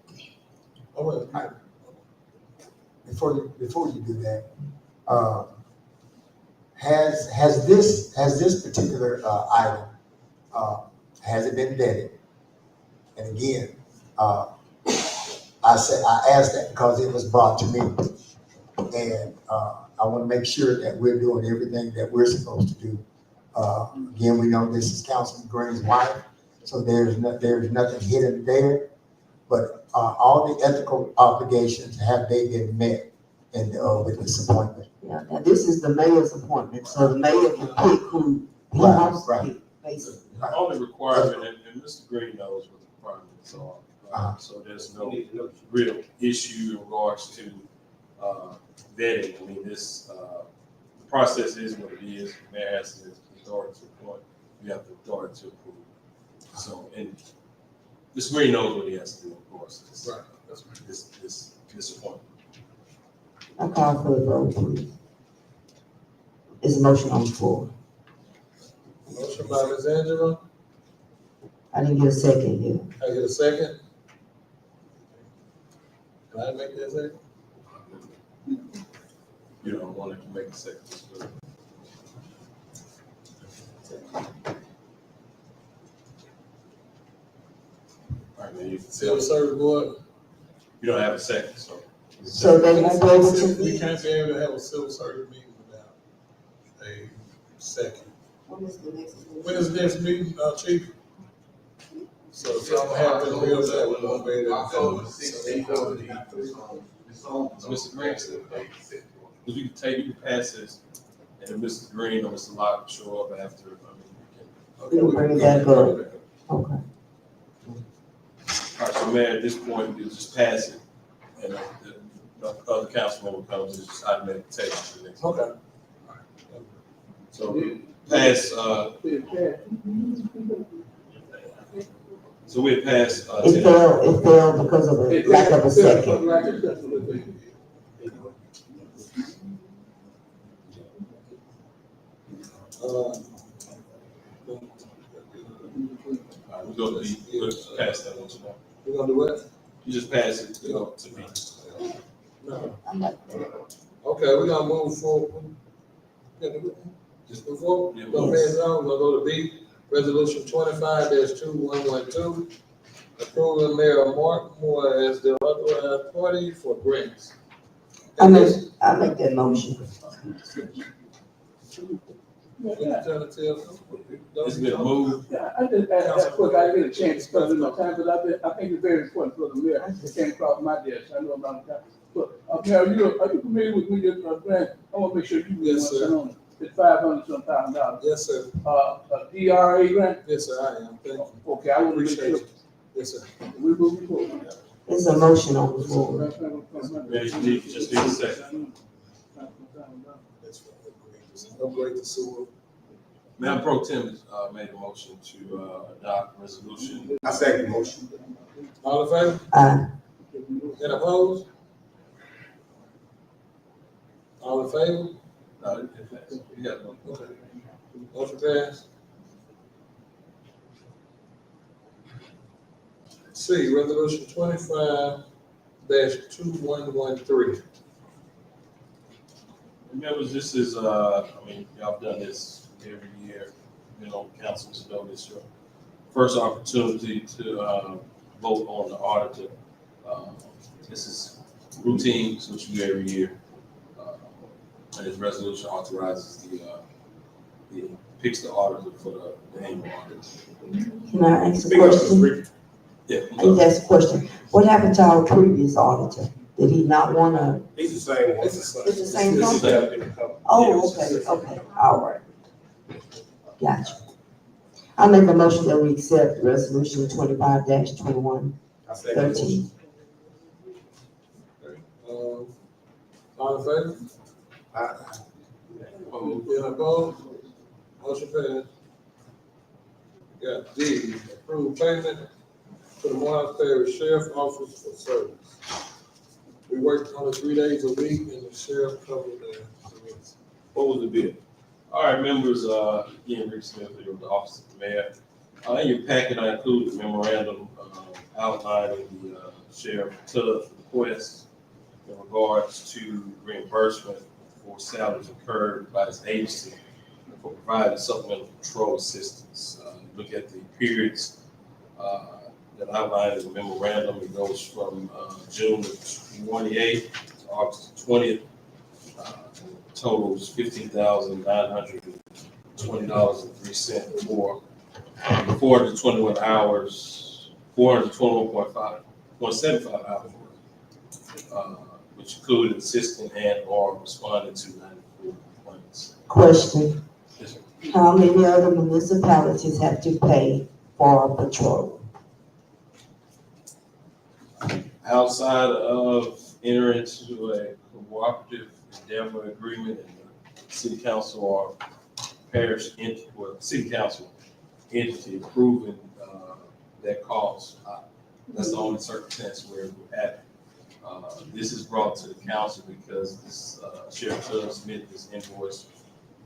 Before you do that, has this particular item, has it been vetted? And again, I asked that because it was brought to me. And I want to make sure that we're doing everything that we're supposed to do. Again, we know this is Councilman Green's wife, so there's nothing hidden there. But all the ethical obligations, have they been met with this appointment? Yeah, now this is the mayor's appointment, so the mayor can pick who he Right, wants to right. pick, basically. The only requirement, and Mr. Green knows what the requirements are, Uh-huh. so there's no real issue in regards to vetting. I mean, the process is what it is. The mayor has the authority to appoint, you have the authority to approve. So, and Mr. Green knows what he has to do, of course. This- Right, that's right. This appointment. I call for the vote, please. Is a motion on the floor? Motion by Ms. Angela, I didn't get a second here. I get a second? Can I make that second? You don't want to make a second. Just do it. All right, man, you can Civil say, Service Board? you don't have a second, so. So they won't be able to We meet? can't be able to have a civil service meeting without a second. When is the next? When is the next meeting, Chief? So if something happens real bad, we won't be able to. October 16th, I believe. So Mr. Green said, if you can take, you can pass this, and if Mr. Green or Mr. Locke show up after, We can bring it back up. Okay. All right, so Mayor, at this point, you just pass it, and the other councilman comes, it's just automatic text to the next. Okay. So pass, so we pass, It fell because of a lack of a second. we're gonna be, we'll pass that one tonight. We're gonna do what? You just pass it, to me. No. I'm not- Okay, we're gonna move forward. Just move forward? Yeah. Go pass it on, we're gonna go to B, resolution 25-2112. Approving Mayor Mark Moore as the authorized party for grants. I make that motion. What you trying to tell them? It's been moved. Yeah, I just, that's quick, I get a chance, because in no time, because I think it's very important for the mayor, it came across my desk, I know about that. But, Mayor, are you familiar with your grant? I wanna make sure you. Yes, sir. on it. It's $500,000. Yes, sir. A DRA grant? Yes, sir, I am. Thank you. Okay, I want to make Appreciate sure, you. Yes, sir. we move forward. There's a motion on the floor. Yeah, you need, just need a second. That's right. Upgrade the sewer. Madam Pro Tem, made a motion to, adopt resolution. I second the motion. All in favor? Aye. Any opposed? All in favor? You got one. Okay. Motion passed. C, resolution 25-2113. Members, this is, I mean, y'all done this every year, council to know this, your first opportunity to, vote on the auditor. This is routine, so it's every year. And this resolution authorizes picks the auditor for the annual audit. Can I ask a question? Yeah. I need to ask a question. What happened to our previous auditor? Did he not wanna? He's the same one. It's the same This is company? that- Oh, okay, all right. Gotcha. I make a motion that we accept resolution 25-2113. I second the motion. All in favor? Any opposed? Motion passed. Got D, approved payment to the Morris Parish Sheriff Office for service. We work on it 3 days a week and the sheriff covered the service. What was the bid? All right, members, again, Rick Smith, here with the Office of the Mayor. In your packet, I included a memorandum outlining the sheriff Tubbs request in regards to reimbursement for salaries incurred by his agency for providing supplemental patrol assistance. Look at the periods that outlined in the memorandum. It goes from June 28th to August 20th. Totals $15,920.03 for 421 hours, 421.75 hours, which included assisting and/or responding to 94 complaints. Question, Yes, sir. how many other municipalities have to pay for patrol? Outside of entering into a cooperative endeavor agreement and the city council or parish entity, well, city council entity approving that cost. That's the only circumstance where it would happen. This is brought to the council because this, Sheriff Tubbs submitted this invoice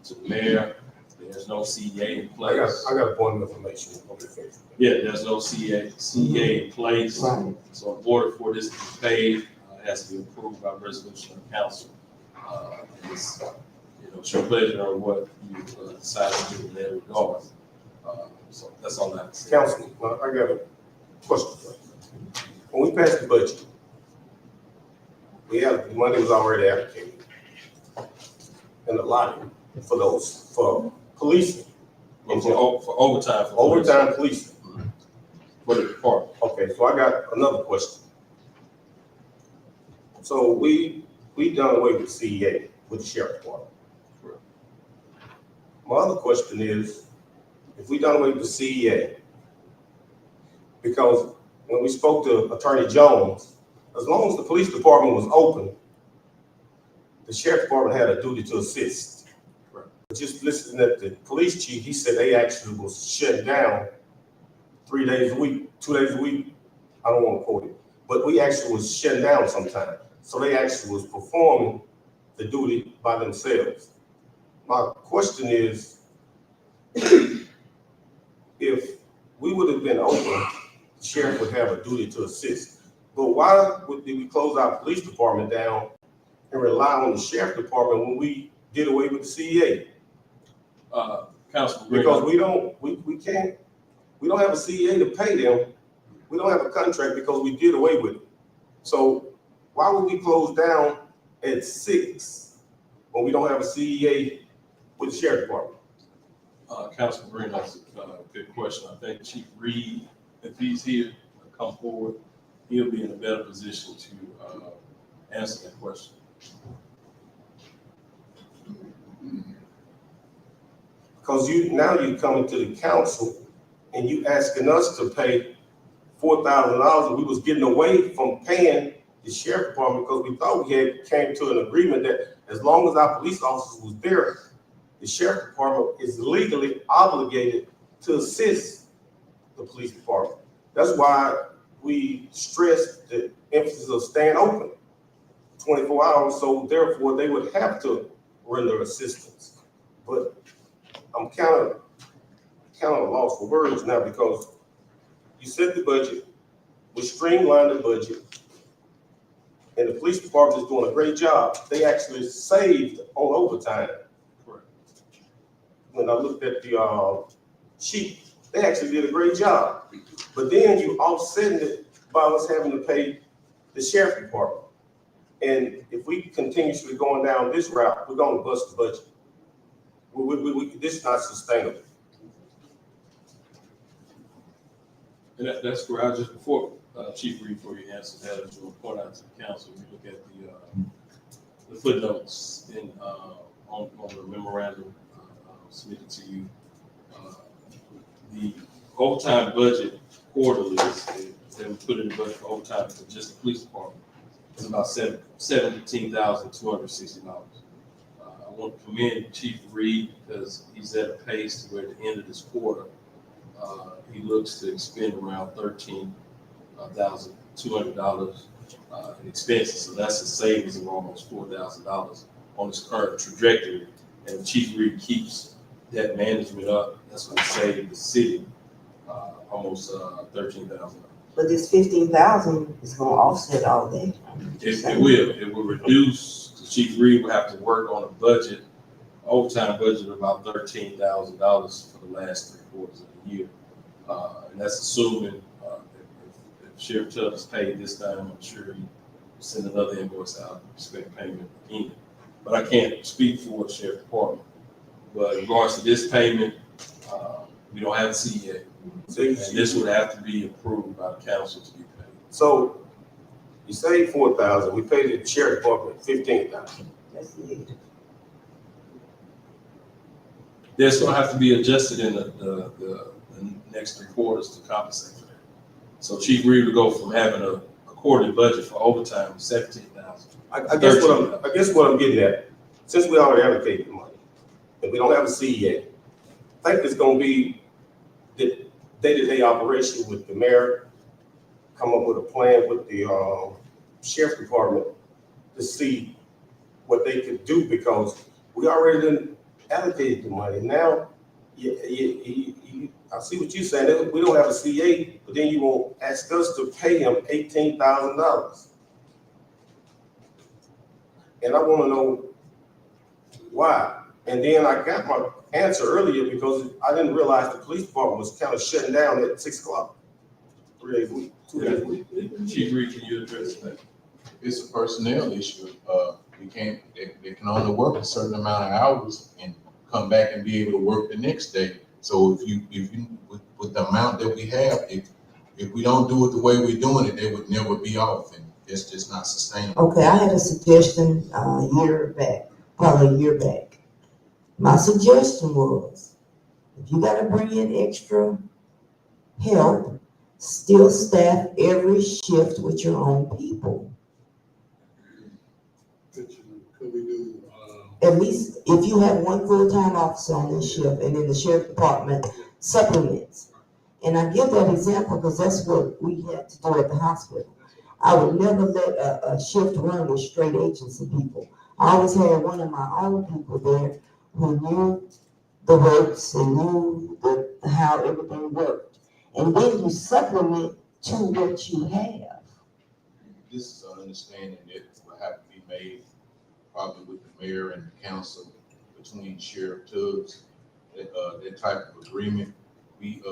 to the mayor. There's no CEA in place. I got a point of information. Okay. Yeah, there's no CEA in place. Right. So in order for this to be paid, it has to be approved by resolution of council. And it's, it's your pleasure on what you decide to do in that regard. So that's all I have to say. Councilman, I got a question for you. When we passed the budget, the money was already allocated and allotted for policing. For overtime. For Overtime policing. For the department. Okay, so I got another question. So we done away with CEA, with the sheriff department. Correct. My other question is, if we done away with the CEA, because when we spoke to Attorney Jones, as long as the police department was open, the sheriff department had a duty to assist. Correct. But just listening at the police chief, he said they actually was shut down 3 days a week, 2 days a week. I don't want to quote it, but we actually was shut down sometime. So they actually was performing the duty by themselves. My question is, if we would have been open, the sheriff would have a duty to assist. But why did we close our police department down and rely on the sheriff department when we did away with the CEA? Councilman Green. Because we don't have a CEA to pay them. We don't have a contract because we did away with it. So why would we close down at 6 when we don't have a CEA with the sheriff department? Councilman Green, that's a good question. I think Chief Reed, if he's here, come forward, he'll be in a better position to answer that question. Because now you coming to the council and you asking us to pay $4,000, and we was getting away from paying the sheriff department because we thought we had came to an agreement that as long as our police officers was there, the sheriff department is legally obligated to assist the police department. That's why we stress the emphasis of staying open 24 hours, so therefore they would have to render assistance. But I'm kind of lost for words now because you set the budget, we streamlined the budget, and the police department is doing a great job. They actually saved on overtime. Correct. When I looked at the sheet, they actually did a great job. But then you offsetting it by us having to pay the sheriff department. And if we continuously going down this route, we're going to bust the budget. This is not sustainable. And that's where I just, before Chief Reed, before you answer that, I just want to point out to the council, we look at the footnotes in, on the memorandum submitted to you. The overtime budget quarterly that we put in the budget for overtime for just the police department is about $17,260. I want to commend Chief Reed because he's at a pace to where at the end of this quarter, he looks to expend around $13,200 in expenses. So that's a savings of almost $4,000 on his current trajectory. And if Chief Reed keeps that management up, that's going to save the city almost $13,000. But this 15,000 is gonna offset all that. It will reduce, the Chief Reed will have to work on a budget, overtime budget of about $13,000 for the last 3 quarters of the year. And that's assuming if Sheriff Tubbs is paid this time, I'm sure he will send another invoice out, expect payment again. But I can't speak for the Sheriff Department. But in regards to this payment, we don't have a CEA. And this would have to be approved by the council to be paid. So you saved 4,000, we paid the sheriff department 15,000. That's it. That's going to have to be adjusted in the next 3 quarters to compensate for that. So Chief Reed would go from having a quarterly budget for overtime of 17,000. I guess what I'm getting at, since we already allocated the money, and we don't have a CEA, I think it's gonna be that day-to-day operation with the mayor, come up with a plan with the sheriff department to see what they could do, because we already done allocated the money. Now, I see what you're saying, that we don't have a CA, but then you won't ask us to pay him $18,000. And I wanna know why. And then I got my answer earlier because I didn't realize the police department was kind of shutting down at 6 o'clock. 3 days a week, 2 days a week. Chief Reed, can you address that? It's a personnel issue. They can only work a certain amount of hours and come back and be able to work the next day. So if you, with the amount that we have, if we don't do it the way we're doing it, they would never be off, and it's just not sustainable. Okay, I had a suggestion a year back, probably a year back. My suggestion was, if you gotta bring in extra help, still staff every shift with your own people. Could we do, At least if you have one full-time officer on this shift and then the sheriff department supplements. And I give that example because that's what we had to do at the hospital. I would never let a shift run with straight agency people. I always had one of my own people there who knew the ropes and knew how everything worked. And then you supplement to what you have. This is an understanding that will have to be made probably with the mayor and the council, between Sheriff Tubbs, that type of agreement. We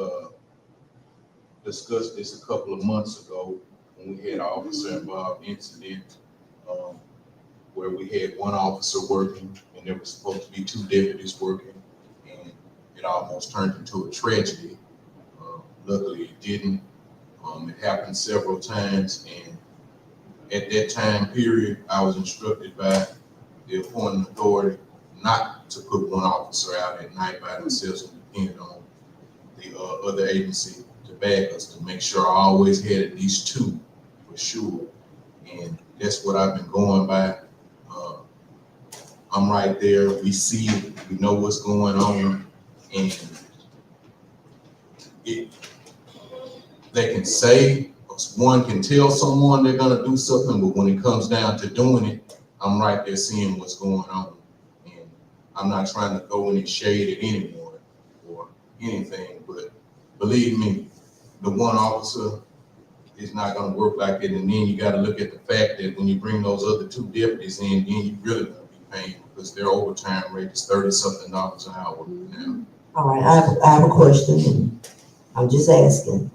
discussed this a couple of months ago when we had an officer involved incident where we had one officer working and there was supposed to be 2 deputies working, and it almost turned into a tragedy. Luckily it didn't. It happened several times, and at that time period, I was instructed by the appointing authority not to put one officer out at night by themselves and depend on the other agency to back us, to make sure I always had at least 2 for sure. And that's what I've been going by. I'm right there. We see it. We know what's going on. And they can say, one can tell someone they're gonna do something, but when it comes down to doing it, I'm right there seeing what's going on. And I'm not trying to throw any shade at anyone or anything, but believe me, the one officer is not gonna work like that. And then you gotta look at the fact that when you bring those other 2 deputies in, then you really gonna be paying, because their overtime rate is $30-something an hour now. All right, I have a question. I'm just asking.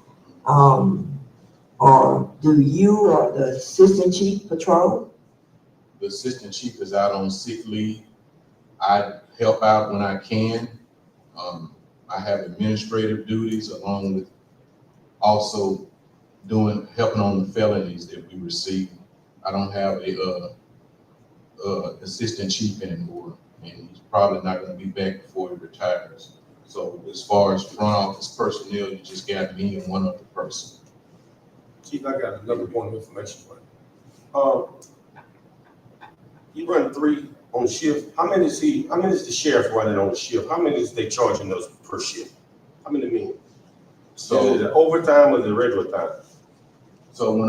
Or do you or the assistant chief patrol? The assistant chief is out on sick leave. I help out when I can. I have administrative duties along with also helping on the felonies that we receive. I don't have a assistant chief anymore, and he's probably not gonna be back before he retires. So as far as front office personnel, you just got me and one other person. Chief, I got another point of information for you. You run 3 on shift. How many is the sheriff running on the shift? How many is they charging us per shift? How many men? So is it overtime or is it regular time? So when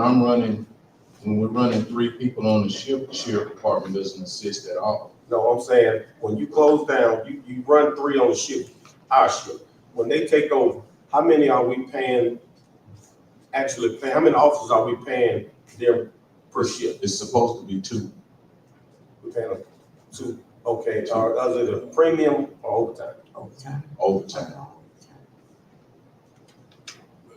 we're running 3 people on the shift, the sheriff department doesn't assist at all. No, I'm saying, when you close down, you run 3 on the shift, our shift. When they take over, how many are we paying, how many officers are we paying them per shift? It's supposed to be 2. We're paying them 2, okay, are it a premium or overtime? Overtime. Overtime.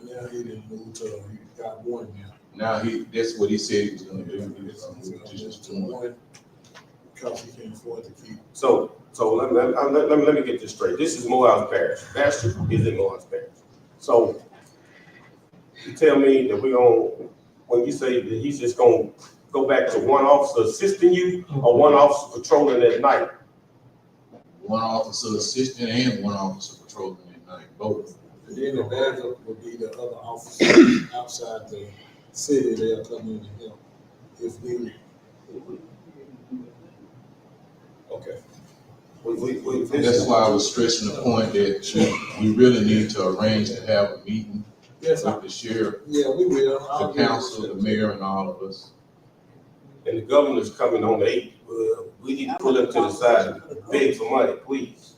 but now he didn't move to, he got 1 now. Now that's what he said he was gonna do. He was gonna move to just 2. 1, because he can't afford to keep. So let me get this straight. This is Morehouse Parish. Baxter is in Morehouse Parish. So you tell me that when you say that he's just gonna go back to 1 officer assisting you or 1 officer patrolling at night? 1 officer assistant and 1 officer patrolling at night, both. And then the backup would be the other officers outside the city, they'll come in and help if needed. Okay. And that's why I was stressing the point that we really need to arrange to have a meeting Yes, with the sheriff, yeah, we will. the council, the mayor, and all of us. And the governor's coming on the 8th. We need to pull them to the side and beg for money, please.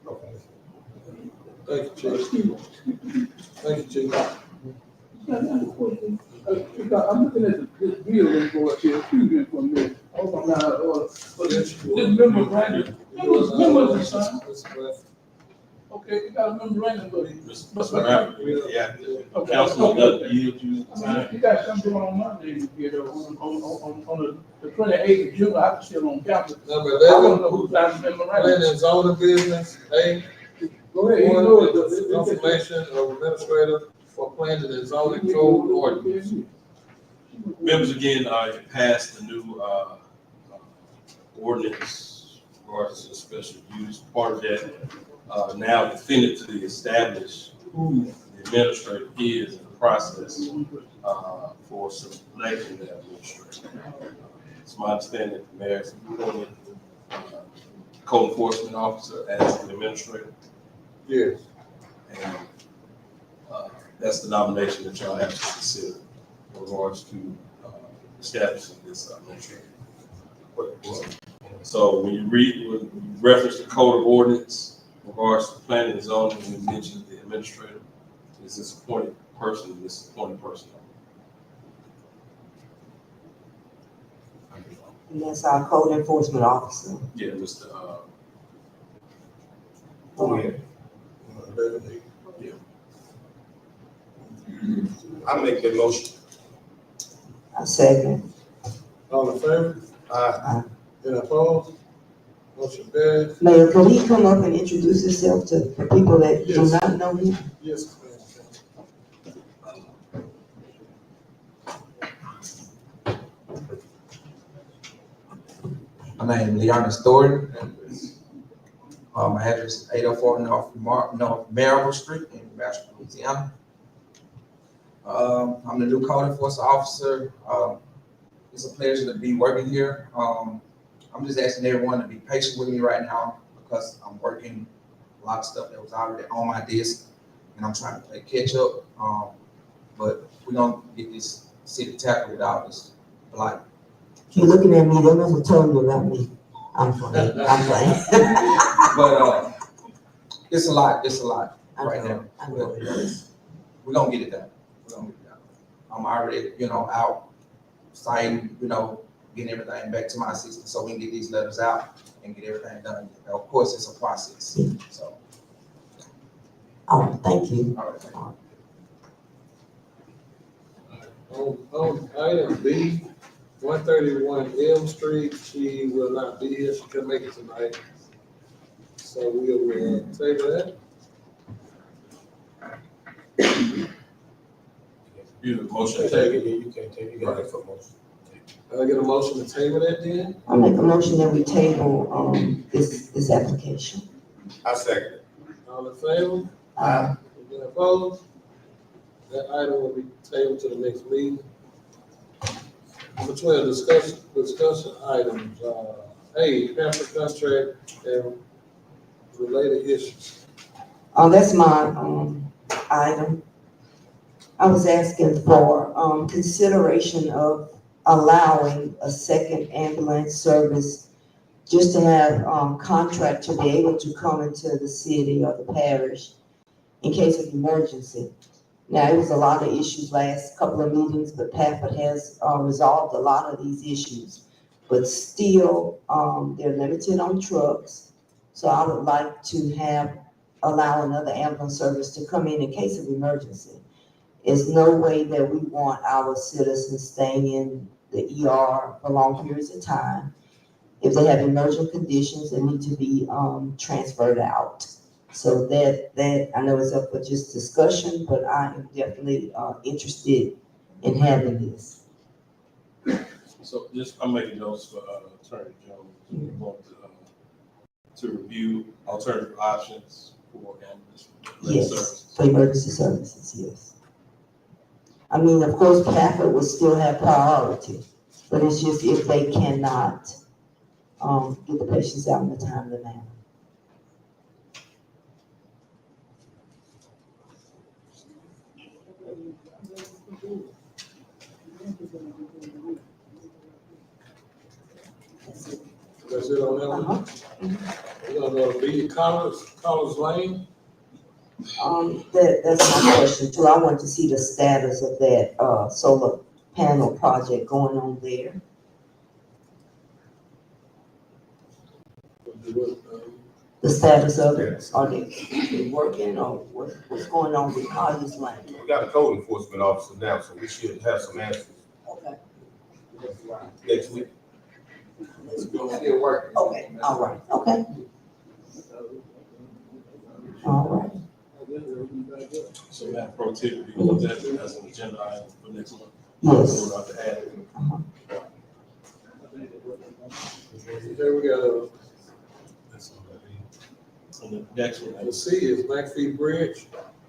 Okay. Thank you, Chief. Thank you, Chief. I'm looking at this bill that's going here, excuse me for a minute. Hold on now, but this memorandum, members are signed. Okay, you got a memorandum, but Mr. Mayor, yeah, the council does yield you time. you got something on Monday, you know, on the 28th of June, I'm still on campus. Number I don't 11, know who signed the memorandum. planning and zoning business, A, Go ahead, you know it. information of administrator for planning and zoning code ordinance. Members, again, you passed the new ordinance regards to special use. Part of that now definitively established who the administrator is in the process for selecting that administrator. It's my understanding that the mayor has appointed code enforcement officer as the administrator. Yes. And that's the nomination that y'all have to consider in regards to establishing this administrator. So when you reference the code of ordinance in regards to planning and zoning, we mentioned the administrator is this appointed person, And that's our code enforcement officer. Yeah, Mr. Yeah. I make that motion. I second. All in favor? Any opposed? Motion passed. Mayor, could he come up and introduce himself to the people that do Yes. not know him? Yes, My name is Leon Thornton. My address is 804 North Marable Street in Bastrop, Louisiana. I'm the new code enforcement officer. It's a pleasure to be working here. I'm just asking everyone to be patient with me right now because I'm working a lot of stuff that was already on my desk and I'm trying to play catch up. But we're gonna get this city tackled without this blight. You're looking at me, they must have told you about me. I'm playing. But it's a lot I right know, now. I know it is. We're gonna get it done. I'm already, out signing, getting everything back to my system so we can get these letters out and get everything done. Of course, it's a process, so. All right, thank you. All right. On item B, 131 Elm Street, she will not be here, she couldn't make it tonight. So we'll table that. You the motion Take taken. it, you can't take it, you got it for motion. I get a motion to table that then? I'll make a motion that we table, this application. I second it. All in favor? Uh, Any opposed? That item will be tabled to the next meeting. Number 12, discussion items, A, Pamper contract and related issues. that's my, item. I was asking for, consideration of allowing a second ambulance service just to have, contract to be able to come into the city or the parish in case of emergency. Now, it was a lot of issues last couple of meetings, but Pafford has, resolved a lot of these issues. But still, they're limited on trucks. So I would like to allow another ambulance service to come in case of emergency. There's no way that we want our citizens staying in the ER for long periods of time. If they have emergent conditions, they need to be, transferred out. So that, I know it's up for just discussion, but I am definitely, interested in having this. So I'm making notes for Attorney Jones. We want to review alternative options for ambulance Yes, services. for emergency services, yes. I mean, of course, Catholic would still have priority, but it's just if they cannot, get the patients out in a timely manner. That's it on that one. We're gonna go to Collins Lane. That's my question too. I want to see the status of that, solar panel project going on there. The status of it, are they working or what's going on with Collins Lane? We got a code enforcement officer now, so we should have some answers Okay. next week. Still working. Okay, all right, okay. All right. So Madam Pro Tem, we put that as an agenda item for next month. Yes. We'll have to add it. There we go. And the next one, The C is Blackfeet Bridge.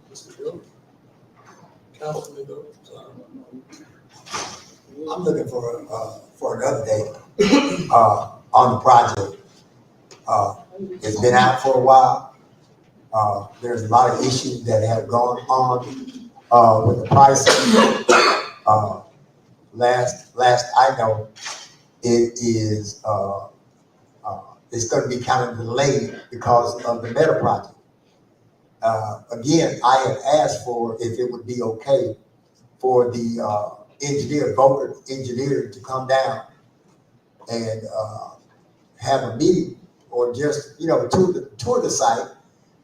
Mr. Joe. Councilman Joe, sorry. I'm looking for an update, on the project. It's been out for a while. There's a lot of issues that have gone on, with the pricing. Last I know, it is, it's gonna be kind of delayed because of the Meta project. Again, I had asked for if it would be okay for the, Volker engineer to come down and, have a meeting or just, tour the site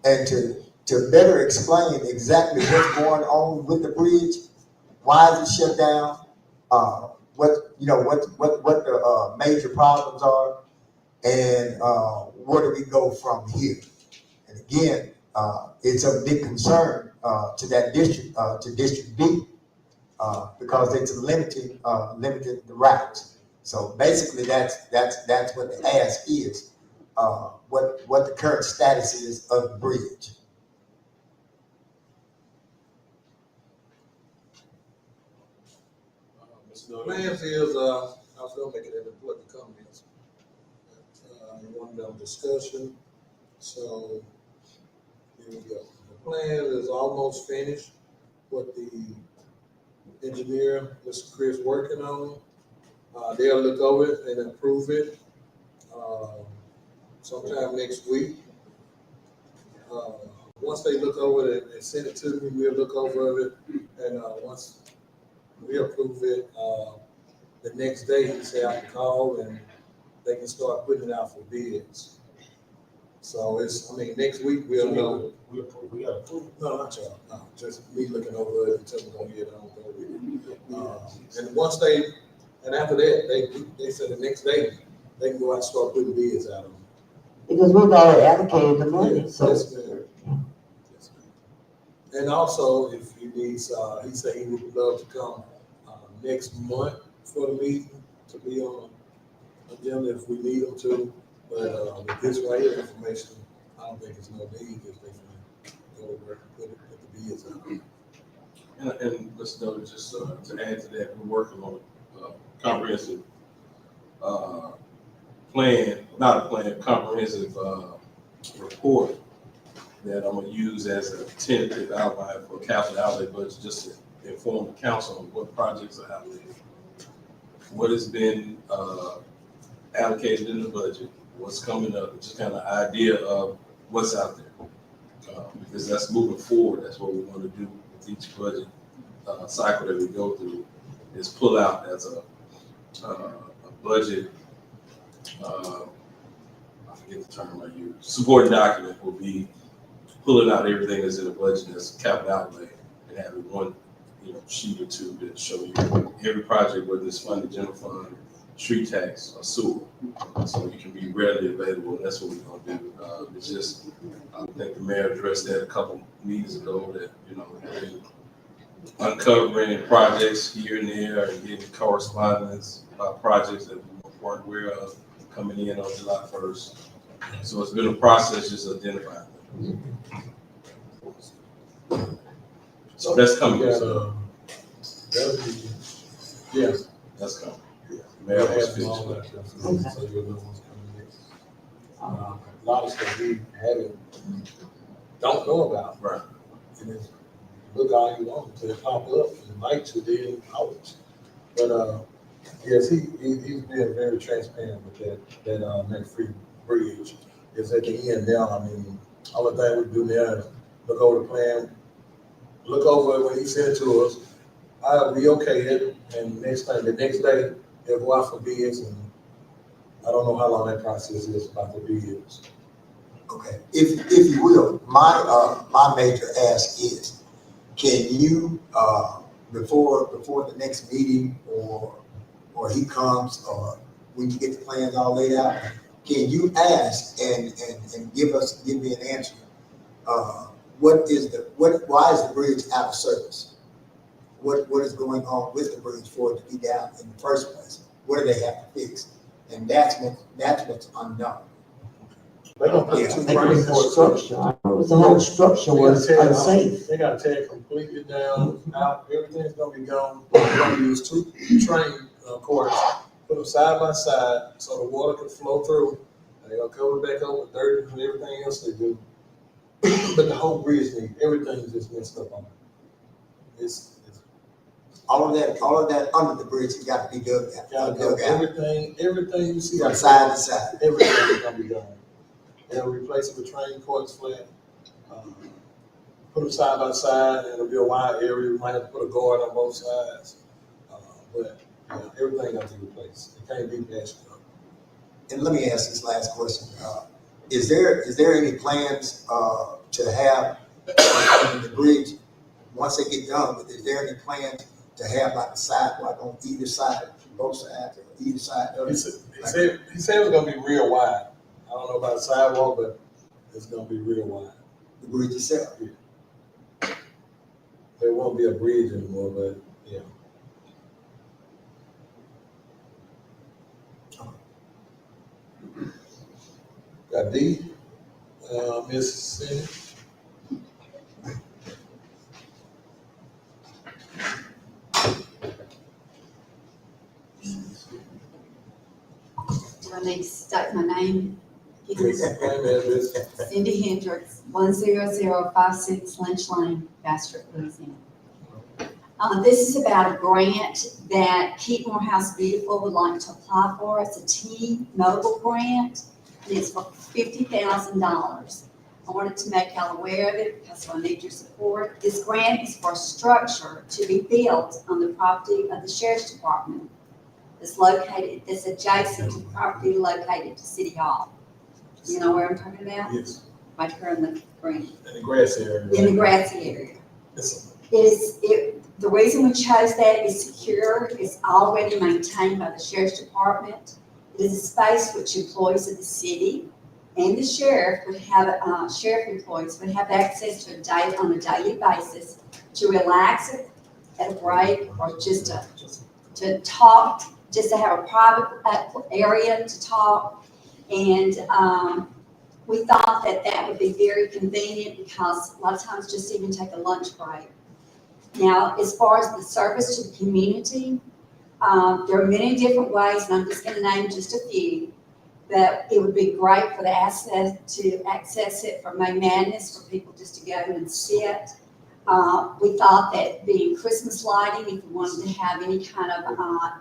and to better explain exactly what's going on with the bridge, why is it shut down, what the major problems are, and where do we go from here? And again, it's a big concern to that district, to District B, because it's limited the routes. So basically, that's what the ask is. What the current status is of the bridge. Plans is, I was gonna make it an important comments. You wanted on discussion, so here we go. The plan is almost finished, what the engineer, Mr. Chris, working on. They'll look over it and approve it, sometime next week. Once they look over it and send it to me, we'll look over it, and, once we approve it, the next day, he said I can call and they can start putting it out for bids. So next week we'll know. We got approved. No, not y'all, no, just me looking over it until we're gonna get it on go with it. And after that, they said the next day, they can go out and start putting bids out on it. Because we've already allocated the money, so. Yes, ma'am. Yes, ma'am. And also, if he needs, he said he would love to come, next month for the meeting to be on agenda if we need him to. But, with this right here information, I don't think it's no need if they can go over and put the bids out. And let's know, just to add to that, we're working on a comprehensive comprehensive report that I'm gonna use as a tentative outline for capital outlay budget, just to inform the council on what projects are out there, what has been allocated in the budget, what's coming up, just kind of idea of what's out there. Because that's moving forward, that's what we want to do with each budget cycle that we go through, is pull out as a budget, I forget the term I use, supporting document will be pulling out everything that's in the budget as capital outlay and having one, sheet or two that show you every project, whether it's funded general fund, street tax, or sewer. So it can be readily available, and that's what we're gonna do. It's just, I think the mayor addressed that a couple meetings ago, that, uncovering projects here and there and getting correspondence about projects that we weren't aware of coming in on July 1st. So it's been a process just identifying them. So that's coming. So That'll be, yes. That's coming. Yeah. Mayor was Have them finished. all out there, so you'll know what's coming next. A lot of stuff we don't know about. Right. And it's, look all you want to pop up and like to then out. But, yes, he's being very transparent with that Free Bridge. It's at the end now. I mean, all the thing we do now is look over the plan, look over it when he sent it to us. I'll be okay it, and the next day, they'll go out for bids, and I don't know how long that process is about the bids. Okay, if you will, my major ask is, can you, before the next meeting, or he comes, or when you get the plans all laid out, can you ask and give me an answer? Why is the bridge out of service? What is going on with the bridge for it to be down in the first place? What do they have to fix? And that's what's unknown. They're gonna put Yeah, two They trains the for it. structure, I was, the whole structure was unsafe. They gotta tear it completely down, out, everything's gonna be gone. We're gonna use two train courts, put them side by side, so the water can flow through. And they're gonna cover it back over with dirt and everything else they do. But the whole bridge everything's just messed up on it. It's All of that under the bridge has got to be dug gotta go, out, everything you see. from side to side. Everything's gonna be done. They'll replace it with train courts flat. Put them side by side, and it'll be a wide area. We might have to put a guard on both sides. But everything got to be replaced. It can't be patched up. And let me ask this last question. Is there any plans to have the bridge, once they get done, but is there any plans to have like a sidewalk on either side, both sides, or either side of He it? said it was gonna be real wide. I don't know about the sidewalk, but it's gonna be real wide. The bridge itself? There won't be a bridge anymore, but yeah. Got D, Miss Cindy. Do I need to state my name? Miss, name address. Cindy Hendricks, 10056 Lynch Lane, Bastrop, Louisiana. This is about a grant that Keep Morehouse Beautiful would like to apply for. It's a T-Mobile grant, and it's for $50,000. I wanted to make y'all aware of it because I need your support. This grant is for a structure to be built on the property of the Sheriff's Department. It's adjacent to the property located to City Hall. You know where I'm talking about? Yes, Right here in the green, in the grass area. in the grassy area. Yes. The reason we chose that is secure, it's already maintained by the Sheriff's Department. It is a space which employees of the city and the sheriff would have, sheriff employees would have access to on a daily basis to relax at a break or just to talk, just to have a private area to talk. And we thought that would be very convenient because a lot of times just even take a lunch break. Now, as far as the service to the community, there are many different ways, and I'm just going to name just a few. But it would be great for the access it for May Madness, for people just to go and sit. We thought that being Christmas lighting, if we wanted to have any kind of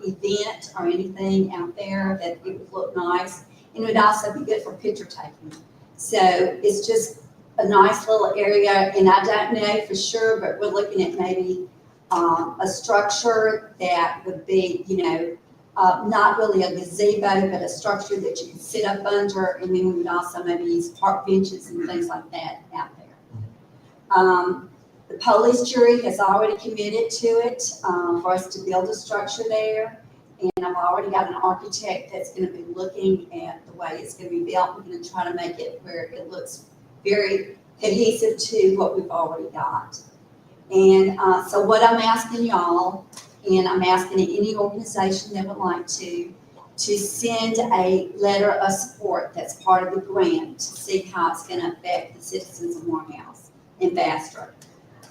event or anything out there, that it would look nice. And it would also be good for picture taking. So it's just a nice little area, and I don't know for sure, but we're looking at maybe a structure that would be, not really a gazebo, but a structure that you could sit up under, and then we would also maybe use park benches and things like that out there. The police jury has already committed to it for us to build a structure there. And I've already got an architect that's going to be looking at the way it's going to be built. We're going to try to make it where it looks very cohesive to what we've already got. And so what I'm asking y'all, and I'm asking any organization that would like to send a letter of support that's part of the grant to see how it's going to affect the citizens of Morehouse and Bastrop.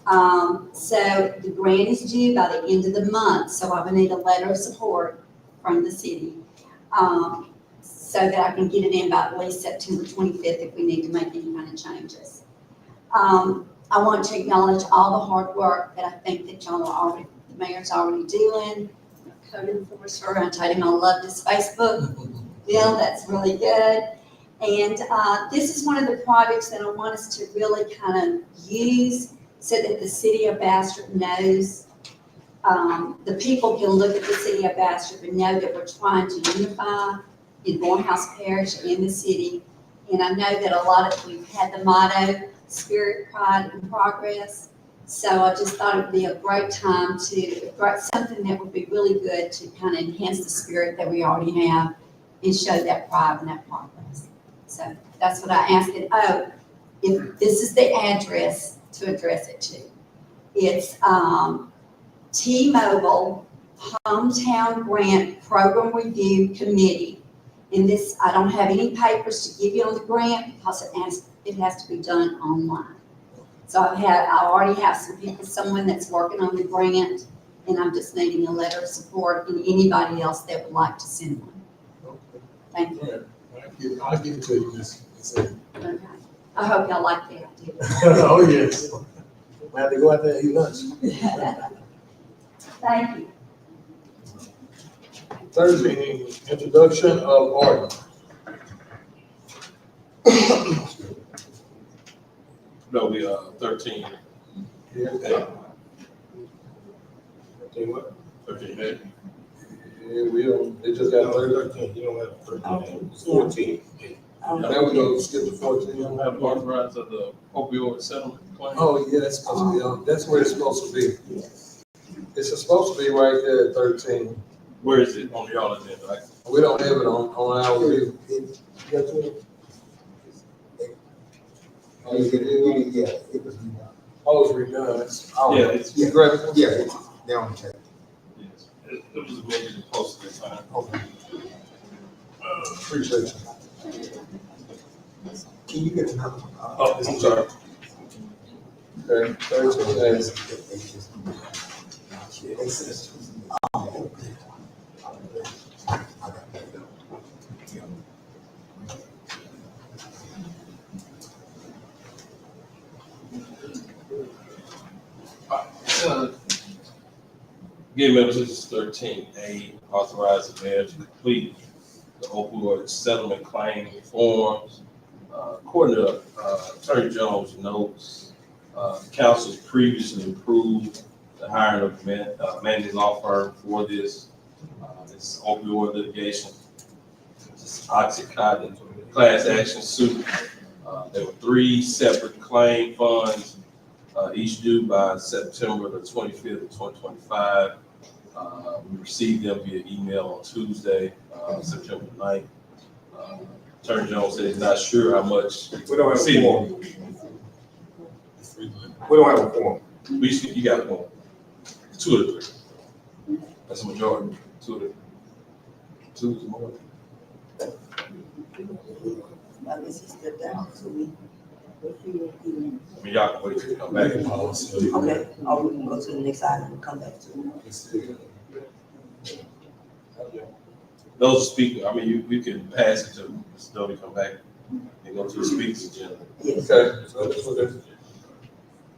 So the grant is due by the end of the month, so I would need a letter of support from the city, so that I can get it in by at least September 25th if we need to make any kind of changes. I want to acknowledge all the hard work that I think that y'all are already, the mayor's already doing. Code enforcer, I told him I love this Facebook bill, that's really good. And this is one of the projects that I want us to really kind of use so that the city of Bastrop knows, the people can look at the city of Bastrop and know that we're trying to unify in Morehouse Parish and the city. And I know that a lot of, we've had the motto, Spirit, Pride, and Progress. So I just thought it would be a great time to, something that would be really good to kind of enhance the spirit that we already have and show that pride and that progress. So that's what I asked. And oh, if this is the address to address it to. It's T-Mobile Hometown Grant Program Review Committee. And this, I don't have any papers to give you on the grant because it has to be done online. So I already have some people, someone that's working on the grant, and I'm just needing a letter of support and anybody else that would like to send one. Okay. Thank you. All right. I'll give it to you, Miss. Okay. I hope y'all like the idea. Oh, yes. We have to go out there and eat lunch. Thank you. 13, introduction of ordinance. No, we, 13. Yeah. 13 what? 13, Yeah, we don't, they just got 13. 13, you don't have 13, Okay. it's 14. Now we go skip to 14. We don't have authorized of the opioid settlement claim. Oh, yeah, that's supposed to be on, that's where it's supposed to be. Yes. It's supposed to be right there at 13. Where is it on y'all agenda? Right? We don't have it on our review. Oh, you did it? Yeah, it was, Oh, it's redone. It's, Yeah, it's, you grab it? yeah, it's, they're on the table. yes. It was amended and posted this time. Okay. Appreciate you. Can you get another one? Oh, I'm sorry. Okay, 13 is, Again, members, this is 13A, authorize the mayor to complete the opioid settlement claim forms. According to Attorney Jones' notes, the council previously approved the hiring of Mandy Law Firm for this opioid litigation. This is OxyContin class action suit. There were 3 separate claim funds, each due by September the 25th of 2025. We received them via email on Tuesday, September 9th. Attorney Jones said he's not sure how much. We don't have a See, form. We don't have a form. you got one. 2 of the 3. That's a majority. 2 of the 2 is the majority. I guess he stepped down, so we. I mean, y'all can wait till you come back. Okay, or we can go to the next item and come back to it. Those are speakers, I mean, we can pass it to Mr. Dovey, come back and go to the speakers agenda. Yes. okay, so this was it.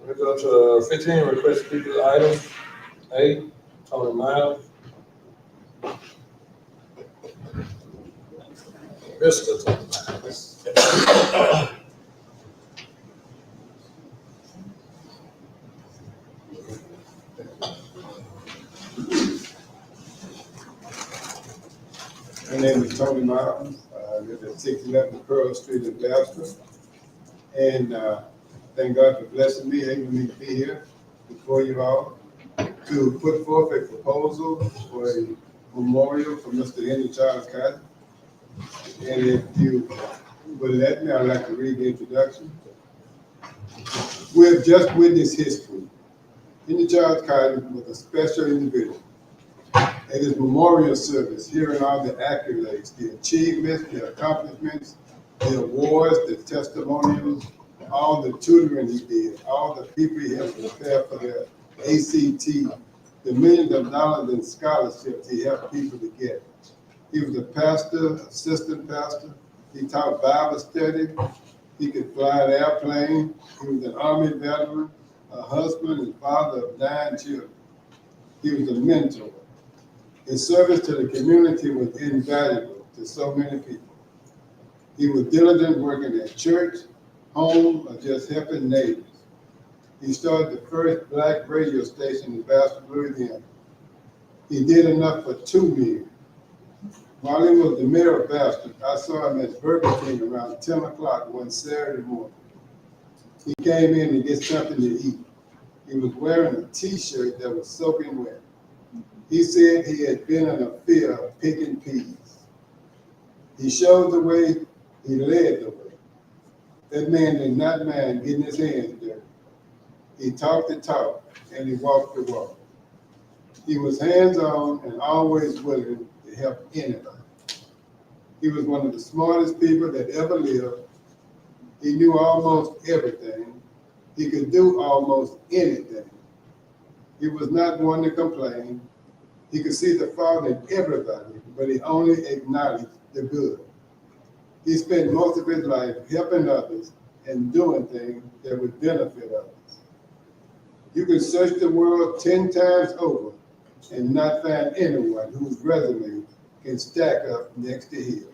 We go to 15, request speakers item. A, Tony Miles. Mr. Tony Miles. My name is Tony Miles. I live at 611 Pearl Street in Bastrop. And thank God for blessing me, able me to be here before you all to put forth a proposal for a memorial for Mr. Henry Charles Cotton. And if you would let me, I'd like to read the introduction. We have just witnessed history. Henry Charles Cotton was a special individual. At his memorial service, hearing all the accolades, the achievements, the accomplishments, the awards, the testimonials, all the tutoring he did, all the people he helped prepare for their ACT, the millions of dollars in scholarships he helped people to get. He was a pastor, assistant pastor. He taught Bible study. He could fly an airplane. He was an Army veteran, a husband and father of 9 children. He was a mentor. His service to the community was invaluable to so many people. He was diligent working at church, home, or just helping neighbors. He started the first black radio station in Bastrop, Louisiana. He did enough for 2 million. While he was the mayor of Bastrop, I saw him at Burger King around 10 o'clock one Saturday morning. He came in to get something to eat. He was wearing a t-shirt that was soaking wet. He said he had been in a fear of picking peas. He showed the way, he led the way. That man did not mind getting his hands dirty. He talked the talk and he walked the walk. He was hands-on and always willing to help anybody. He was one of the smartest people that ever lived. He knew almost everything. He could do almost anything. He was not one to complain. He could see the fault in everybody, but he only acknowledged the good. He spent most of his life helping others and doing things that would benefit others. You can search the world 10 times over and not find anyone whose resume can stack up next to his.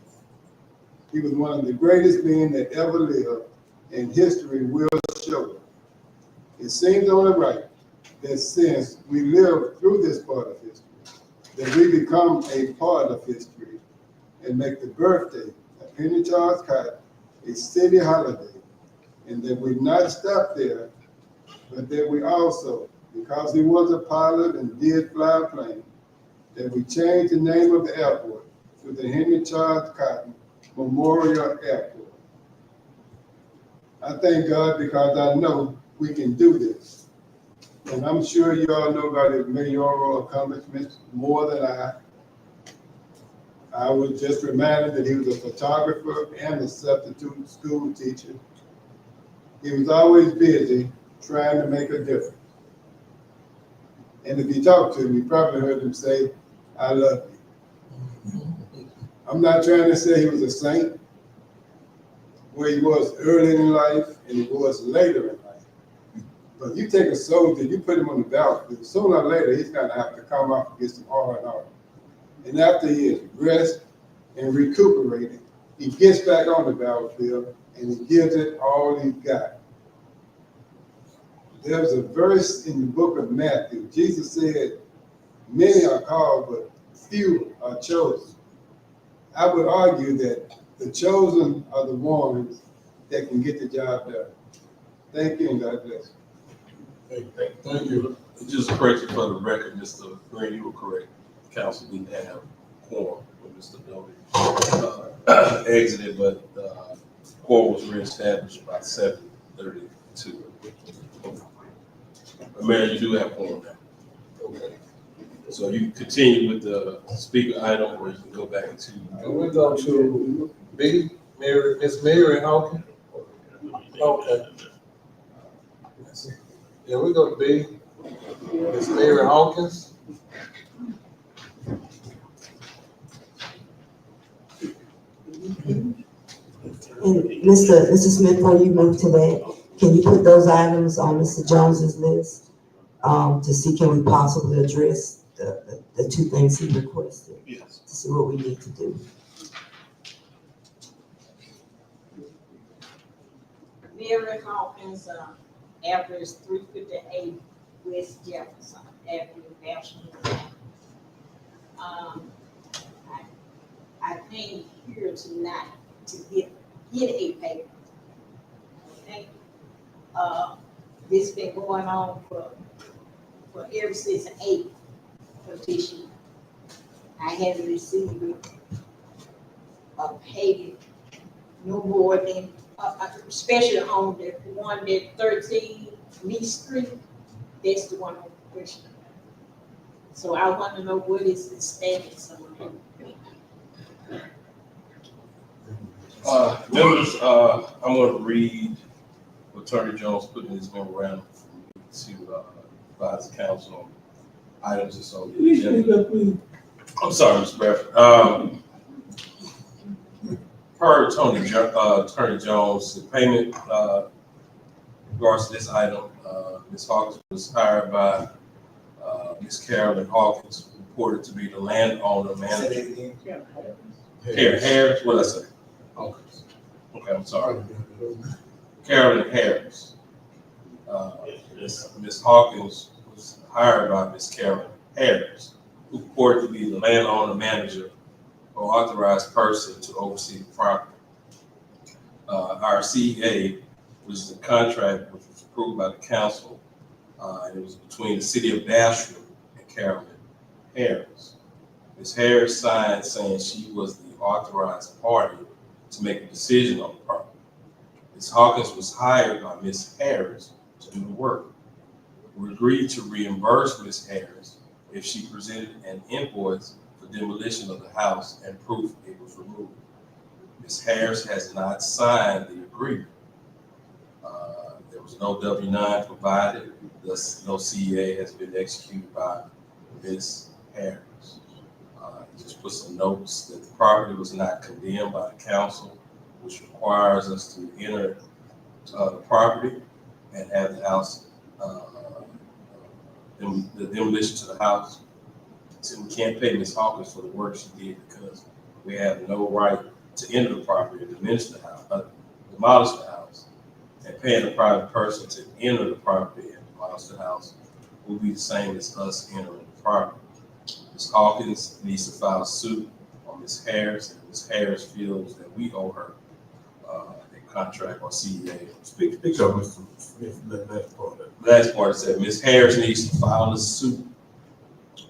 He was one of the greatest men that ever lived, and history will show it. It seems only right that since we live through this part of history, that we become a part of history and make the birthday of Henry Charles Cotton a city holiday, and that we not stop there, but that we also, because he was a pilot and did fly a plane, that we change the name of the airport to the Henry Charles Cotton Memorial Airport. I thank God because I know we can do this. And I'm sure you all know about his mayoral accomplishments more than I. I was just reminded that he was a photographer and a substitute school teacher. He was always busy trying to make a difference. And if you talk to him, you probably heard him say, "I love you." I'm not trying to say he was a saint, where he was early in life and he was later in life. But you take a soldier, you put him on the battlefield, sooner or later, he's gonna have to come up and get some R&R. And after he is rest and recuperated, he gets back on the battlefield and he gives it all he's got. There's a verse in the book of Matthew. Jesus said, "Many are called, but few are chosen." I would argue that the chosen are the ones that can get the job done. Thank you and God bless you. Thank you. Just a correction for the record, Mr. Green, you were correct. Council didn't have quorum when Mr. Doty exited, but quorum was reestablished by 7:32. Mayor, you do have quorum now. Okay. So you can continue with the speaker item, or you can go back to. And we go to B, Miss Mary Hawkins. Okay. Yeah, we go to B, Miss Mary Hawkins. And Mr. Smith, before you move to that, can you put those items on Mr. Jones's list? To see can we possibly address the 2 things he requested? Yes. To see what we need to do. Mary Hawkins, address 358 West Jefferson Avenue, Bastrop. I came here tonight to get a paper. Okay? This been going on for ever since 8 of this year. I haven't received a payment no more than, especially on the one that 13 Lee Street, that's the one I'm questioning. So I want to know what is the status on that. Members, I'm going to read Attorney Jones putting this memorandum for me to advise the council on items that's on the agenda. I'm sorry, Mr. Bradford. Per Attorney Jones, the payment in regards to this item, Ms. Hawkins was hired by Ms. Carolyn Hawkins, reported to be the landowner manager. Harris, what did I say? Okay, I'm sorry. Carolyn Harris. Ms. Hawkins was hired by Ms. Carolyn Harris, who purported to be the landowner manager or authorized person to oversee the property. Our CEA, which is a contract which was approved by the council, and it was between the city of Bastrop and Carolyn Harris. Ms. Harris signed saying she was the authorized party to make a decision on the property. Ms. Hawkins was hired by Ms. Harris to do the work. We agreed to reimburse Ms. Harris if she presented an invoice for demolition of the house and proof it was removed. Ms. Harris has not signed the agreement. There was no W-9 provided, thus no CEA has been executed by Ms. Harris. Just put some notes that the property was not condemned by the council, which requires us to enter the property and have the house, the demolition to the house. So we can't pay Ms. Hawkins for the work she did because we have no right to enter the property and demolish the house, demolish the house. And paying a private person to enter the property and demolish the house will be the same as us entering the property. Ms. Hawkins needs to file suit on Ms. Harris, and Ms. Harris feels that we owe her a contract or CEA. Speak up, Mr. Smith, that last part of it. Last part said Ms. Harris needs to file a suit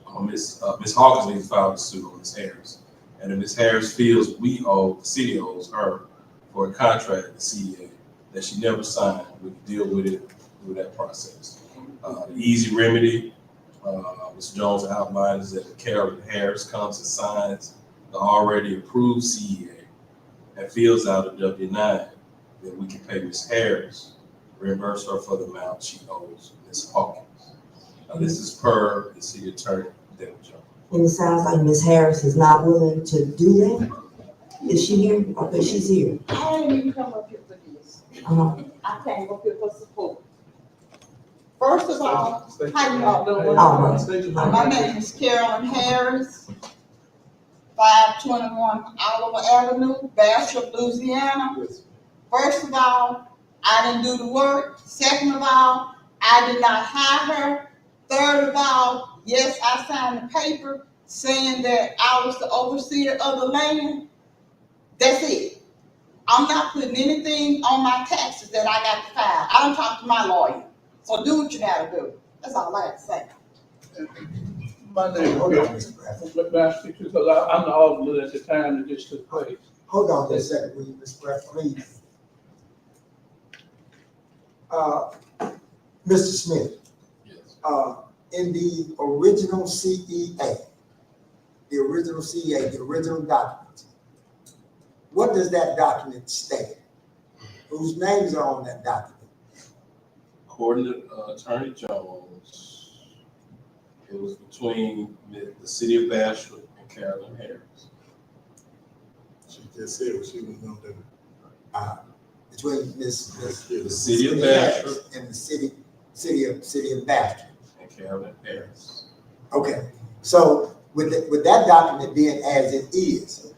on Ms. Hawkins needs to file a suit on Ms. Harris. And if Ms. Harris feels we owe, the city owes her for a contract at the CEA that she never signed, we can deal with it through that process. The easy remedy, Mr. Jones outlined, is that Carolyn Harris comes and signs the already approved CEA and fills out a W-9, then we can pay Ms. Harris, reimburse her for the amount she owes Ms. Hawkins. This is per the city attorney, David Jones. And it sounds like Ms. Harris is not willing to do that. Is she here? Okay, she's here. I didn't even come up here for this. I came up here for support. First of all, how you all doing? My name is Carolyn Harris, 521 Oliver Avenue, Bastrop, Louisiana. First of all, I didn't do the work. Second of all, I did not hire her. Third of all, yes, I signed the paper saying that I was the overseer of the land. That's it. I'm not putting anything on my taxes that I got to file. I don't talk to my lawyer. So do what you gotta do. That's all I have to say. My name is Let me speak to you, because I'm the alderman at the time that this took place. Hold on just a second, will you, Mr. Brett, please? Mr. Smith, Yes. in the original CEA, the original document, what does that document state? Whose names are on that document? According to Attorney Jones, it was between the city of Bastrop and Carolyn Harris. She just said what she was gonna do. Between The city of Bastrop and the city of Bastrop. and Carolyn Harris. Okay, so with that document being as it is,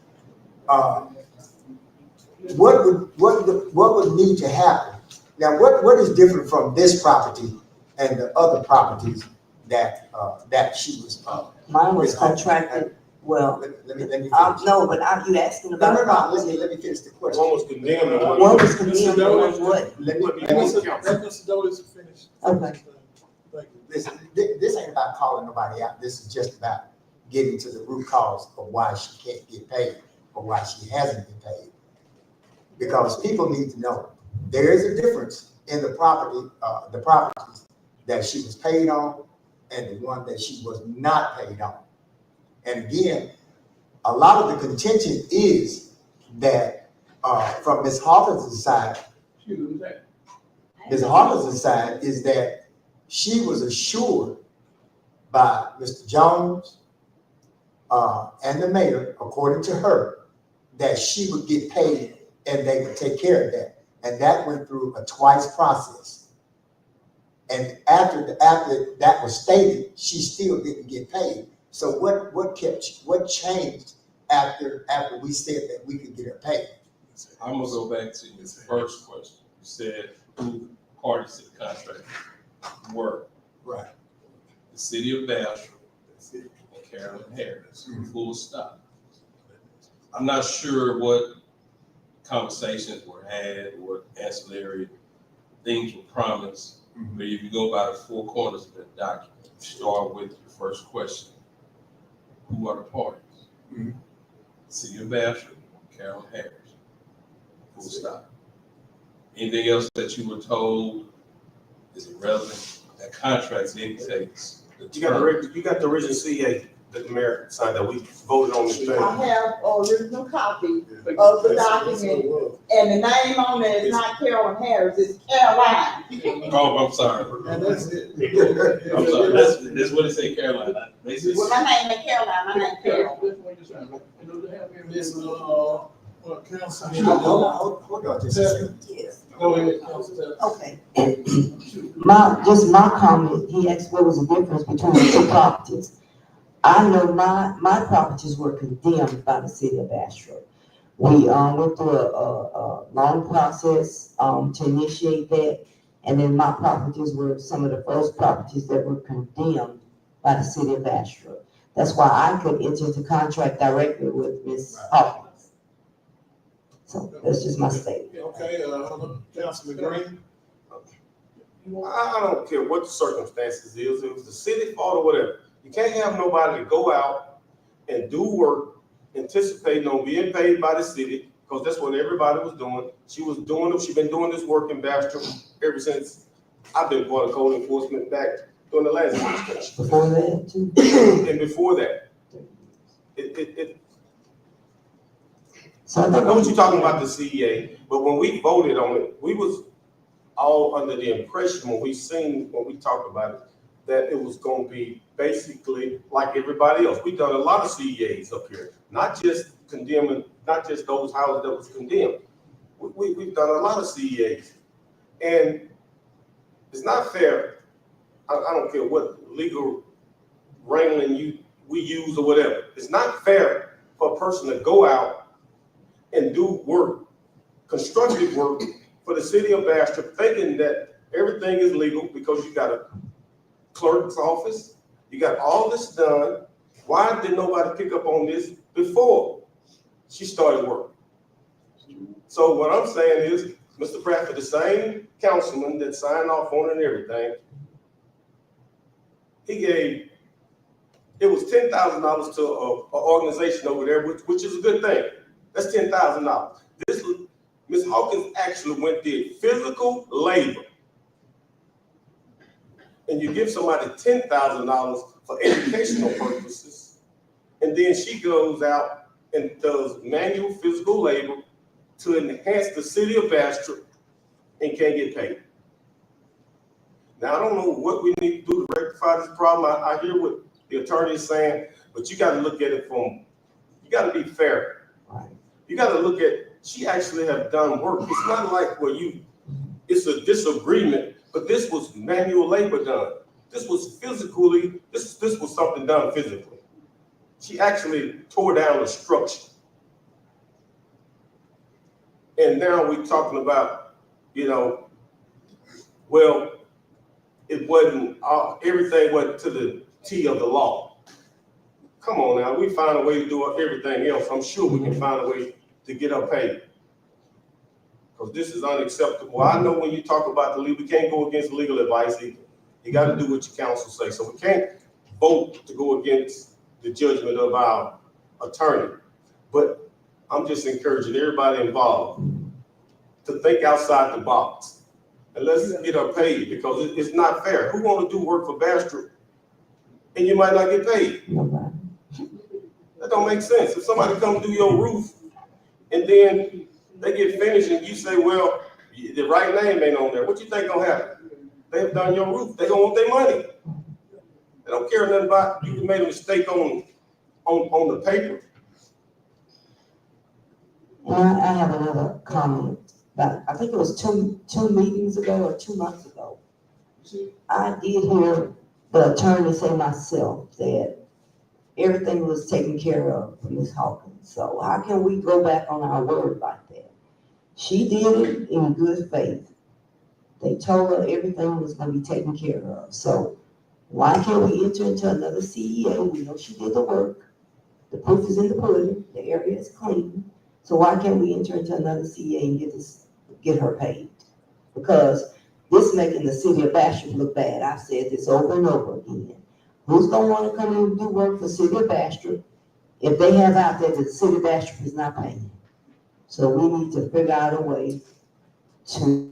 what would need to happen? Now, what is different from this property and the other properties that she was? Mine was contracted, well, Let me finish. no, but you asking about. Let me finish the question. One was condemned and one. One was condemned, one was what? Let me Let Mr. Dotis finish. Okay. Thank you. listen. This ain't about calling nobody out. This is just about getting to the root cause of why she can't get paid or why she hasn't been paid. Because people need to know there is a difference in the properties that she was paid on and the one that she was not paid on. And again, a lot of the contention is that from Ms. Hawkins' side, Excuse me, I Ms. Hawkins's side is that she was assured by Mr. Jones, and the mayor, according to her, that she would get paid and they would take care of that. And that went through a twice process. And after that was stated, she still didn't get paid. So what changed after we said that we could get her paid? I'm gonna go back to your first question. You said who parties to the contract were. Right. The city of Bastrop and Carolyn Harris, full stop. I'm not sure what conversations were had, what ancillary things were promised. But if you go by the four corners of the document, you start with your first question. Who are the parties? City of Bastrop, Carolyn Harris. Full stop. Anything else that you were told is irrelevant. That contract dictates. You got the original CA that the mayor signed that we voted on this thing. I have original copy of the document, and the name on it is not Carolyn Harris, it's Caroline. Oh, I'm sorry. And that's it. I'm sorry. That's what it say, Caroline. Well, my name is Caroline, my name is Carol. Miss, Councilman. Hold on just a second. Yes. Go ahead, Councilman. Okay. My comment, he asked what was the difference between the two properties. I know my properties were condemned by the city of Bastrop. We, went through a long process, to initiate that. And then my properties were some of the first properties that were condemned by the city of Bastrop. That's why I could enter into contract directly with Ms. Hawkins. So that's just my statement. Okay, Councilman Green. I don't care what the circumstances is, it was the city fault or whatever. You can't have nobody to go out and do work anticipating on being paid by the city, because that's what everybody was doing. She been doing this work in Bastrop ever since I've been part of code enforcement back during the last administration. Before that, too. And before that. So I know what you're talking about, the CEA, but when we voted on it, we was all under the impression when we talked about it, that it was gonna be basically like everybody else. We've done a lot of CEAs up here, not just condemning, not just those houses that was condemned. We've done a lot of CEAs. And it's not fair. I don't care what legal wrangling we use or whatever. It's not fair for a person to go out and do work, constructive work for the city of Bastrop, thinking that everything is legal because you got a clerk's office, you got all this done. Why did nobody pick up on this before she started work? So what I'm saying is, Mr. Bradford, the same councilman that signed off on it and everything, it was $10,000 to an organization over there, which is a good thing. That's $10,000. Ms. Hawkins actually did physical labor. And you give somebody $10,000 for educational purposes, and then she goes out and does manual physical labor to enhance the city of Bastrop and can't get paid. Now, I don't know what we need to do to rectify this problem. I hear what the attorney is saying, but you got to look at it you got to be fair. You got to look at, she actually have done work. It's not like it's a disagreement, but this was manual labor done. This was physically, this was something done physically. She actually tore down the structure. And now we're talking about, well, it wasn't, everything went to the T of the law. Come on now, we find a way to do everything else. I'm sure we can find a way to get her paid. Because this is unacceptable. I know when you talk about the legal, we can't go against legal advice either. You got to do what your counsel say. So we can't vote to go against the judgment of our attorney. But I'm just encouraging everybody involved to think outside the box. And let's get her paid, because it's not fair. Who want to do work for Bastrop and you might not get paid? That don't make sense. If somebody come do your roof and then they get finished and you say, well, The right name ain't on there. What you think gonna happen? They have done your roof. They gonna want their money. They don't care nothing about you made a mistake on the paper. Well, I have another comment. About, I think it was two meetings ago or 2 months ago. I did hear the attorney say myself that everything was taken care of for Ms. Hawkins. So how can we go back on our word like that? She did it in good faith. They told her everything was gonna be taken care of. So why can't we enter into another CEA? We know she did the work. The proof is in the pudding. The area is clean. So why can't we enter into another CEA and get her paid? Because this making the city of Bastrop look bad. I've said this over and over again. Who's gonna wanna come in and do work for city of Bastrop if they have out there that the city of Bastrop is not paying? So we need to figure out a way to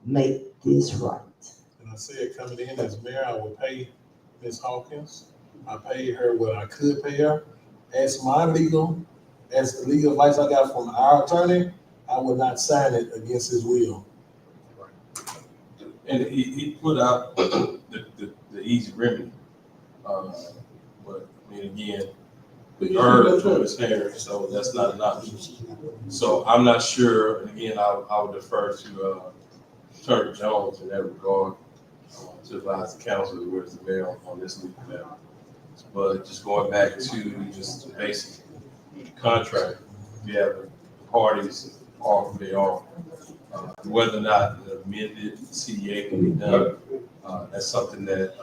make this right. And I said, coming in as mayor, I would pay Ms. Hawkins. I paid her what I could pay her. As the legal advice I got from our attorney, I would not sign it against his will. And he put out the easy remedy. But I mean, again, we heard from his parents, so that's not an option. So I'm not sure, and again, I would defer to Attorney Jones in that regard, to advise the council where's the mayor on this legal matter. But just going back to just the basic contract, we have the parties off, they are. Whether or not the amended CEA can be done, that's something that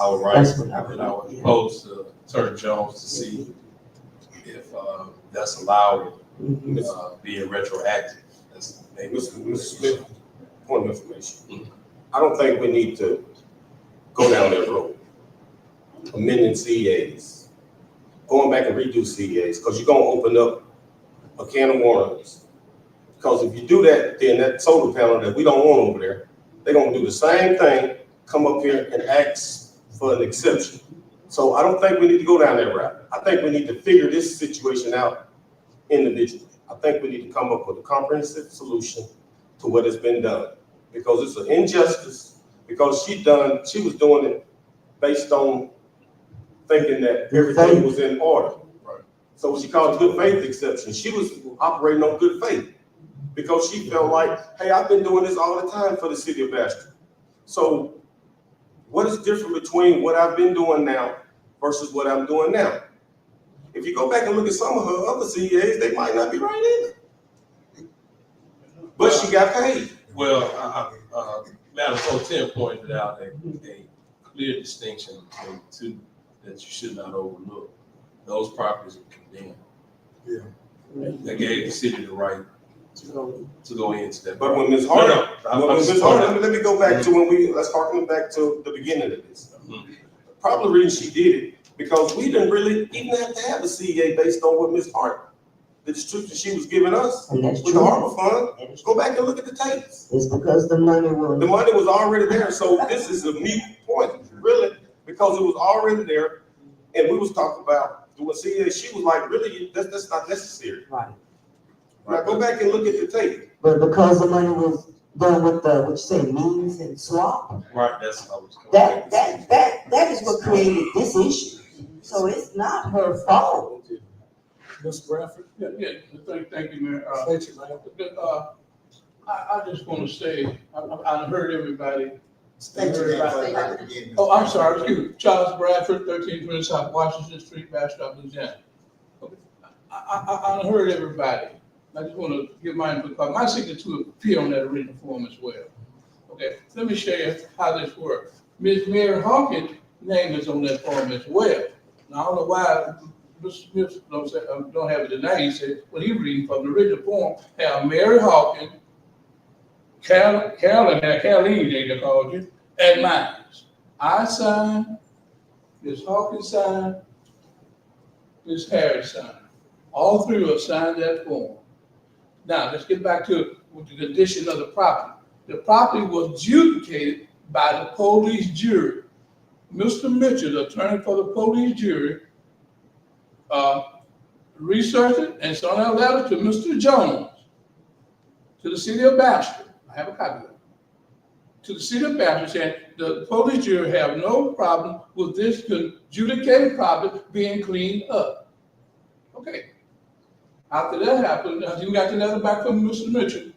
I would write and I would propose to Attorney Jones to see if that's allowed, being retroactive. That's maybe. Mr. Smith, point of information. I don't think we need to go down that road. Amending CEAs, going back and redo CEAs, because you're gonna open up a can of worms. Because if you do that, then that solar panel that we don't want over there, they're gonna do the same thing, come up here and ask for an exception. So I don't think we need to go down that route. I think we need to figure this situation out individually. I think we need to come up with a comprehensive solution to what has been done. Because it's an injustice, because she was doing it based on thinking that everything was in order. Right. So what she called a good faith exception, she was operating on good faith because she felt like, hey, I've been doing this all the time for the city of Bastrop. So what is different between what I've been doing now versus what I'm doing now? If you go back and look at some of her other CEAs, they might not be right either. But she got paid. Well, Madam Pro Tem pointed out a clear distinction between the two that you should not overlook. Those properties are condemned. Yeah. They gave the city the right to go into that. But when Ms. Hart, let me go back to let's harken back to the beginning of this. Probably the reason she did it, because we didn't really even have to have a CEA based on what Ms. Hart, the description she was giving us And that's with the true. harbor fund. Go back and look at the tapes. It's because the money The was, money was already there, so this is a moot point, really, because it was already there. And we was talking about doing CEA, she was like, really, that's not necessary. right. Now go back and look at the tape. But because the money was done with the, what you say, means and swap, Right, that's how it's going. that is what created this issue. So it's not her fault. Mr. Bradford? Yeah, thank you, Mayor. State your name. I just want to say, I heard everybody. State your name for the record again, Mr. Oh, I'm sorry, excuse me. Charles Bradford, 1320 South Washington Street, Bastrop, Louisiana. Okay. I heard everybody. I just want to give my input. My signature appear on that original form as well. Okay, let me show you how this works. Ms. Mary Hawkins' name is on that form as well. Now, I don't know why Mr. Smith don't have it tonight. He said, when he reading from the original form, have Mary Hawkins, Carolyn, they called you, and mine. I signed, Ms. Hawkins signed, Ms. Harris signed. All three of us signed that form. Now, let's get back to the condition of the property. The property was adjudicated by the police jury. Mr. Mitchell, the attorney for the police jury, researched it and sent a letter to Mr. Jones to the city of Bastrop. I have a copy of it. To the city of Bastrop saying the police jury have no problem with this adjudicated property being cleaned up. Okay. After that happened, I think we got the letter back from Mr. Mitchell.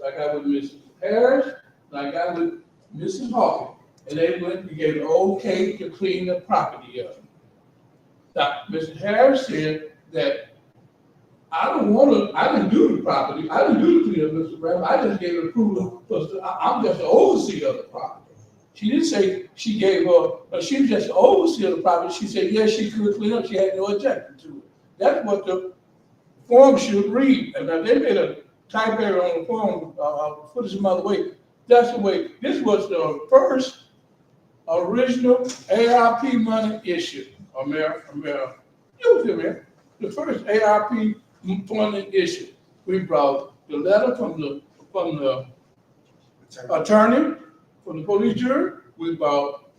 I got with Mrs. Harris, and I got with Mrs. Hawkins. And they went and gave an okay to clean the property up. Now, Mr. Harris said that I didn't do the property, I didn't do the cleanup, Mr. Brown, I just gave approval, because I'm just the overseer of the property. She didn't say she gave her, she was just the overseer of the property, she said, yes, she could clean up, she had no objection to it. That's what the form should read, and now they made a type error on the form, put it some other way. That's the way, this was the first original ARP money issue, America, you was there, the first ARP funding issue. We brought the letter from the attorney, from the police jury, we brought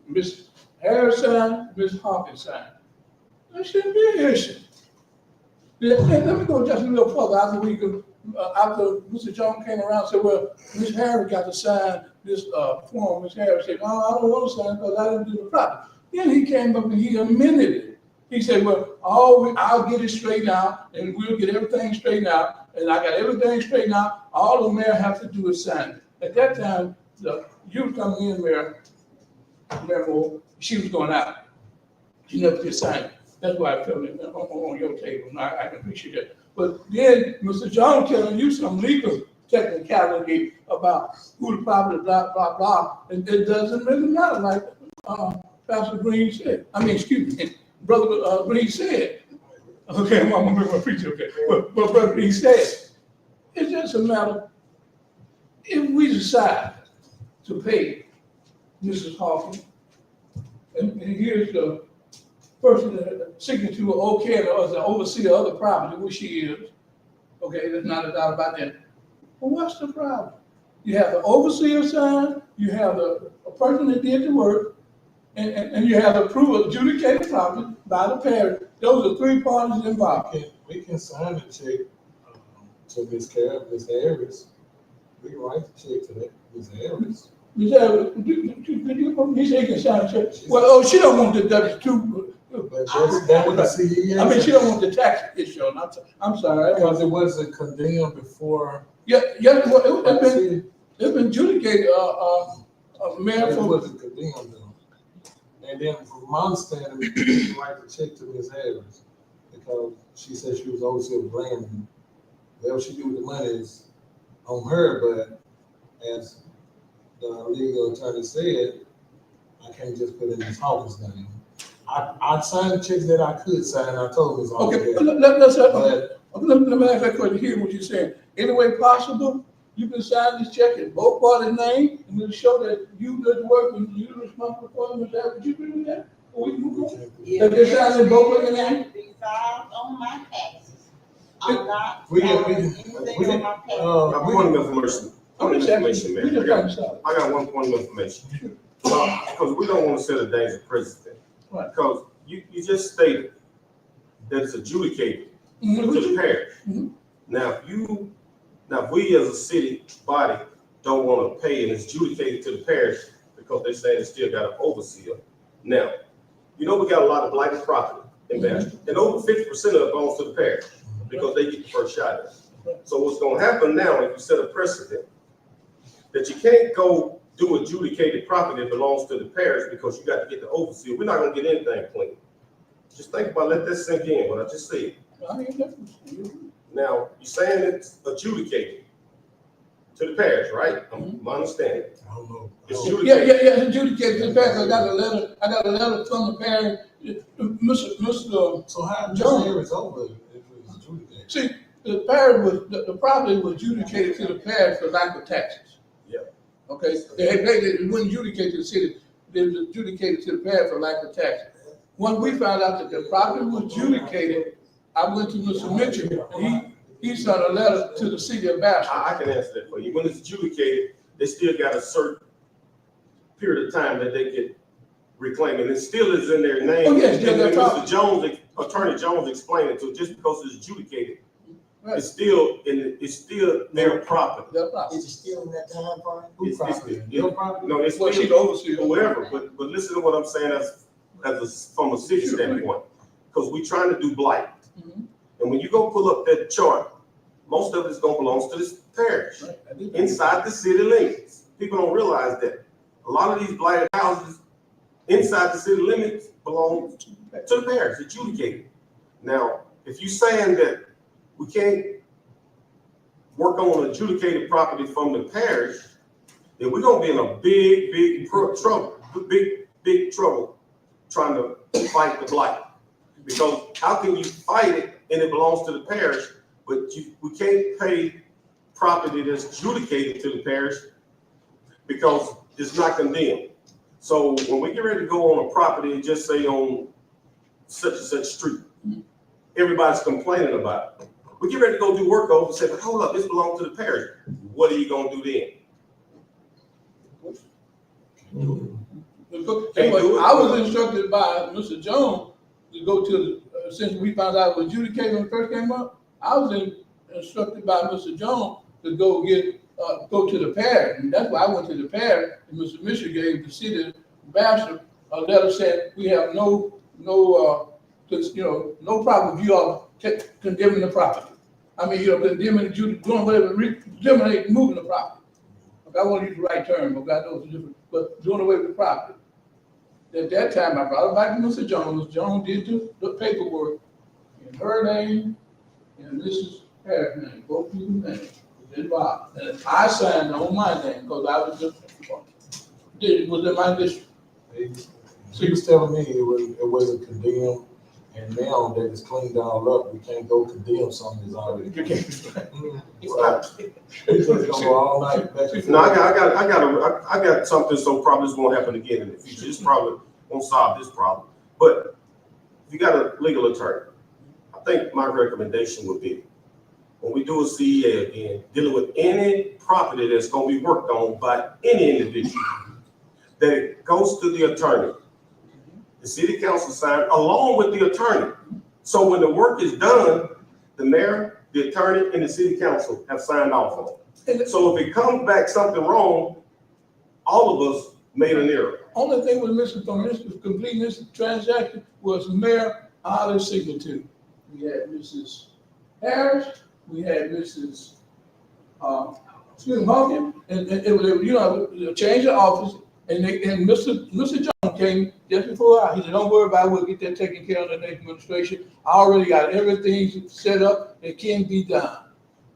Ms. Harris signed, Ms. Hawkins signed. That shouldn't be an issue. Let me go just a little further after Mr. Jones came around and said, well, Ms. Harris got to sign this form. Ms. Harris said, no, I don't want to sign because I didn't do the property. Then he came up and he amended it. He said, well, I'll get it straightened out and we'll get everything straightened out. And I got everything straightened out. All the mayor has to do is sign it. At that time, you were coming in, Mayor, she was going out. She never did sign it. That's why I felt it on your table, and I can appreciate that. But then Mr. Jones telling you some legal technicality about who the property, blah, blah, blah, and it doesn't really matter, like Pastor Green said. I mean, excuse me, Brother Green said. Okay, I'm gonna make my preacher, okay. But Brother Green said, it's just a matter, if we decide to pay Mrs. Hawkins, and here's the person that signature okay, and as the overseer of the property, which she is, okay, there's not a doubt about that. Well, what's the problem? You have the overseer sign, you have a person that did the work, and you have approval adjudicated property by the parish. Those are three parties involved. We can sign the check to Ms. Harris. We can write the check to that, Ms. Harris. Ms. Harris, he said he can sign a check. Well, she don't want the W-2. But that was the CEA. I mean, she don't want the tax issue. I'm sorry. Because it wasn't condemned before. Yeah, well, it's been adjudicated, Mayor. It wasn't condemned though. And then from my understanding, we can write the check to Ms. Harris because she said she was overseer of Brandon. Whatever she do with the money is on her, but as the legal attorney said, I can't just put in Ms. Hawkins' name. I signed the checks that I could sign. I told Ms. Hawkins. Okay, that. let me ask that question, hear what you're saying. Any way possible, you can sign this check in both parties' name, and it'll show that you did the work and you're responsible for it. Is that what you do that? Or we can move on? Yeah, That they sign in both of your name? be filed on my taxes. I'm not We can- filing anything on my taxes. Point of information. I'm just asking, we just trying to man. solve. I got one point of information. Because we don't want to set a danger precedent. Right. Because you just stated that it's adjudicated to the parish. Mhm. Now, if we as a city body don't want to pay and it's adjudicated to the parish because they say they still got an overseer. Now, we got a lot of blighted property in Bastrop, and over 50% of it belongs to the parish because they get the first shot at it. So what's going to happen now, if you set a precedent, that you can't go do adjudicated property that belongs to the parish because you got to get the overseer. We're not going to get anything clean. Just think about, let that sink in, what I just said. Now, you're saying it's adjudicated to the parish, right? My understanding. I don't know. It's Yeah, adjudicated. it's adjudicated to the parish. I got a letter from the parish, Mr. So how Ms. Jones. Harris over if it was adjudicated? See, the parish the property was adjudicated to the parish for lack of taxes. Yeah. Okay, they wouldn't adjudicate to the city, they was adjudicated to the parish for lack of taxes. When we found out that the property was adjudicated, I went to Mr. Mitchell, and he sent a letter to the city of Bastrop. I can answer that for you. When it's adjudicated, they still got a certain period of time that they get reclaimed, and it still is in their name. Oh, yes, And yeah, when that's Mr. Jones, Attorney Jones explained it to, just because it's adjudicated, It's still their property. That's not. Is it still in that time frame? Who property? Your property? No, it's Well, still she's the overseer. whoever, but listen to what I'm saying from a city Sure. standpoint. Because we're trying to do blight. Mhm. And when you go pull up that chart, most of it's gonna belong to this parish, Right, I did. inside the city limits. People don't realize that. A lot of these blighted houses inside the city limits belong to the parish, adjudicated. Now, if you're saying that we can't work on adjudicated property from the parish, then we're gonna be in a big trouble trying to fight the blight. Because how can you fight it and it belongs to the parish, but we can't pay property that's adjudicated to the parish because it's not condemned. So when we get ready to go on a property and just say on such and such street, everybody's complaining about it. We get ready to go do work over and say, but hold up, this belongs to the parish. What are you gonna do then? I was instructed by Mr. Jones to go to, since we found out it was adjudicated when it first came up, I was instructed by Mr. Jones to go to the parish. And that's why I went to the parish, and Mr. Misher gave the city ambassador a letter saying, we have no problem with you all condemning the property. I mean, condemning, doing whatever, eliminate, moving the property. Okay, I want to use the right term, but I know it's different, but doing away with the property. At that time, I brought it back to Mr. Jones. Mr. Jones did the paperwork in her name and Mrs. Harris' name, both people's names was involved. And I signed on my name because I was just, it was in my district. She was telling me it wasn't condemned, and now that it's cleaned all up, we can't go condemn something that's already. So, it's just gonna go all night back and No, forth. I got something, so probably this won't happen again in the future. This probably won't solve this problem. But if you got a legal attorney, I think my recommendation would be, when we do a CEA again, dealing with any property that's gonna be worked on by any individual, that it goes to the attorney. The city council signed along with the attorney. So when the work is done, the mayor, the attorney, and the city council have signed off on it. So if it comes back something wrong, all of us made an error. Only thing was missing from this, completing this transaction was Mayor Holly's signature. We had Mrs. Harris, we had Mrs. Hawkins, and it was, a change of office, and Mr. Jones came just before he said, don't worry about it, we'll get that taken care of in the next administration. I already got everything set up, it can be done.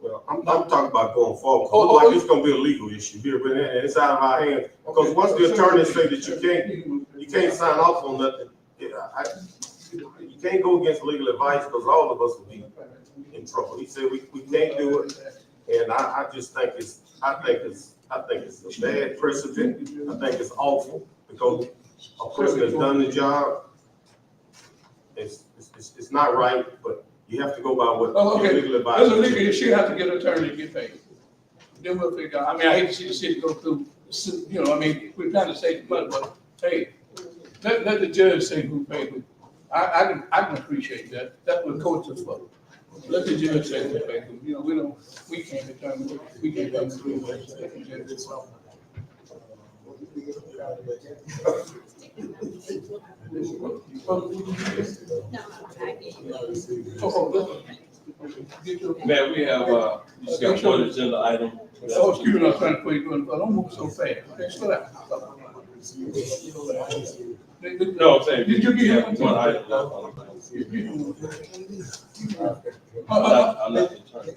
Well, I'm talking about going forward. It looks like it's gonna be a legal issue here, but it's out of our hands. Because once the attorney say that you can't sign off on nothing, you can't go against legal advice because all of us will be in trouble. He said we can't do it, and I just think it's a bad precedent. I think it's awful because a person has done the job. It's not right, but you have to go by what legal advice. There's a legal issue, have to get an attorney to get paid. Then we'll figure out, I mean, I hate to see the city go through, we're trying to save money, but hey, let the judge say who paid. I can appreciate that. That's what courts are for. Let the judge say who paid. We can't determine, we can't determine. Man, we have, you just got one agenda item. Oh, excuse me, I'm trying to put you in, but don't move so fast. Okay, slow down. No, I'm saying. Did you get him? One item. I'm not the attorney.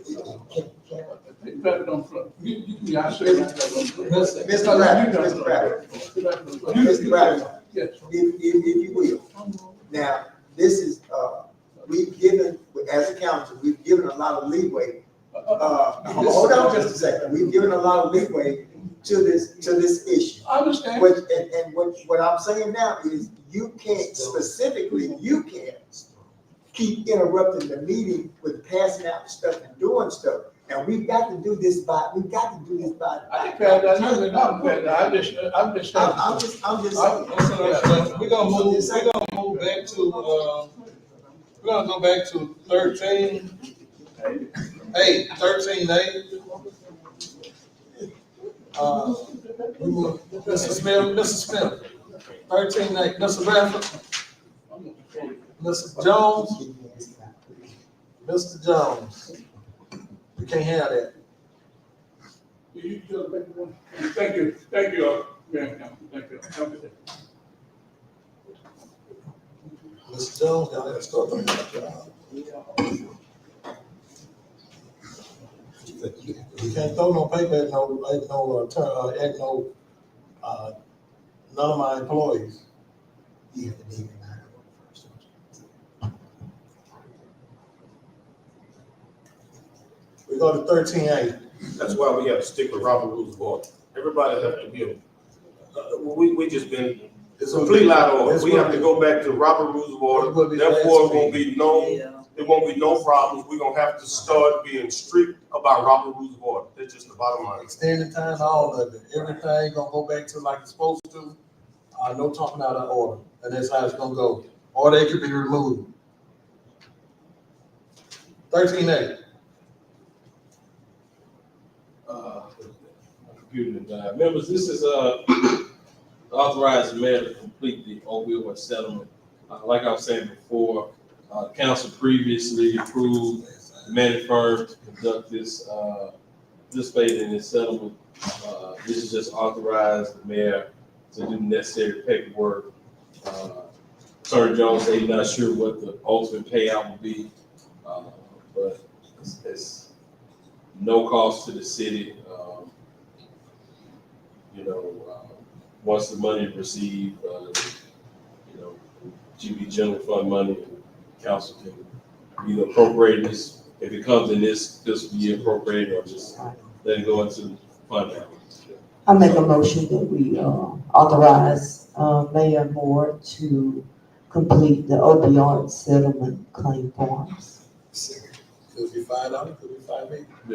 Mr. Bradford, Yes. if you will. Now, this is, we've given, as a council, we've given a lot of leeway. Hold on just a second. We've given a lot of leeway to this issue. I understand. What I'm saying now is you can't specifically, you can't keep interrupting the meeting with passing out stuff and doing stuff. And we've got to do this by. I didn't pass that, I'm just. I'm just saying. We're gonna move back to, we're gonna go back to 13. Hey, 13A. Mr. Smith, 13A, Mr. Bradford, Mr. Jones, Mr. Jones. We can't have that. Thank you, Mayor, thank you. Mr. Jones, y'all gotta start doing that job. You can't throw no paper at none of my employees. You have to leave it now. We go to 13A. That's why we have to stick with Robert Rules of Order. Everybody have to be, we just been It's completely out of order. it's We have to go back to Robert Rules of Order. Therefore, it won't be no problems. We're gonna have to start being strict about Robert Rules of Order. That's just the bottom line. Extended time, all of it. Everything gonna go back to like it's supposed to. No talking out of order, and that's how it's gonna go. Or they could be removed. 13A. Computer died. Members, this is authorized the mayor to complete the opioid settlement. Like I was saying before, council previously approved the management firm to conduct this, participate in this settlement. This is just authorized the mayor to do necessary paperwork. Attorney Jones said he's not sure what the ultimate payout will be, but it's no cost to the city. Once the money is received, GB general fund money, council can either appropriate this, if it comes in this fiscal year, appropriate, or just let it go into fund balance. I make a motion that we authorize Mayor Moore to complete the opioid settlement claim forms. Could be $5, could be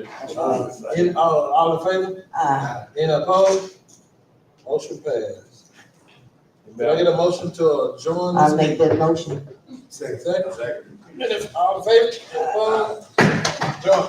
$5 all in favor? Aye. Any opposed? Motion passed. Can I get a motion to adjourn I this make meeting? that motion. Second. All in favor? Any opposed? Adjourn.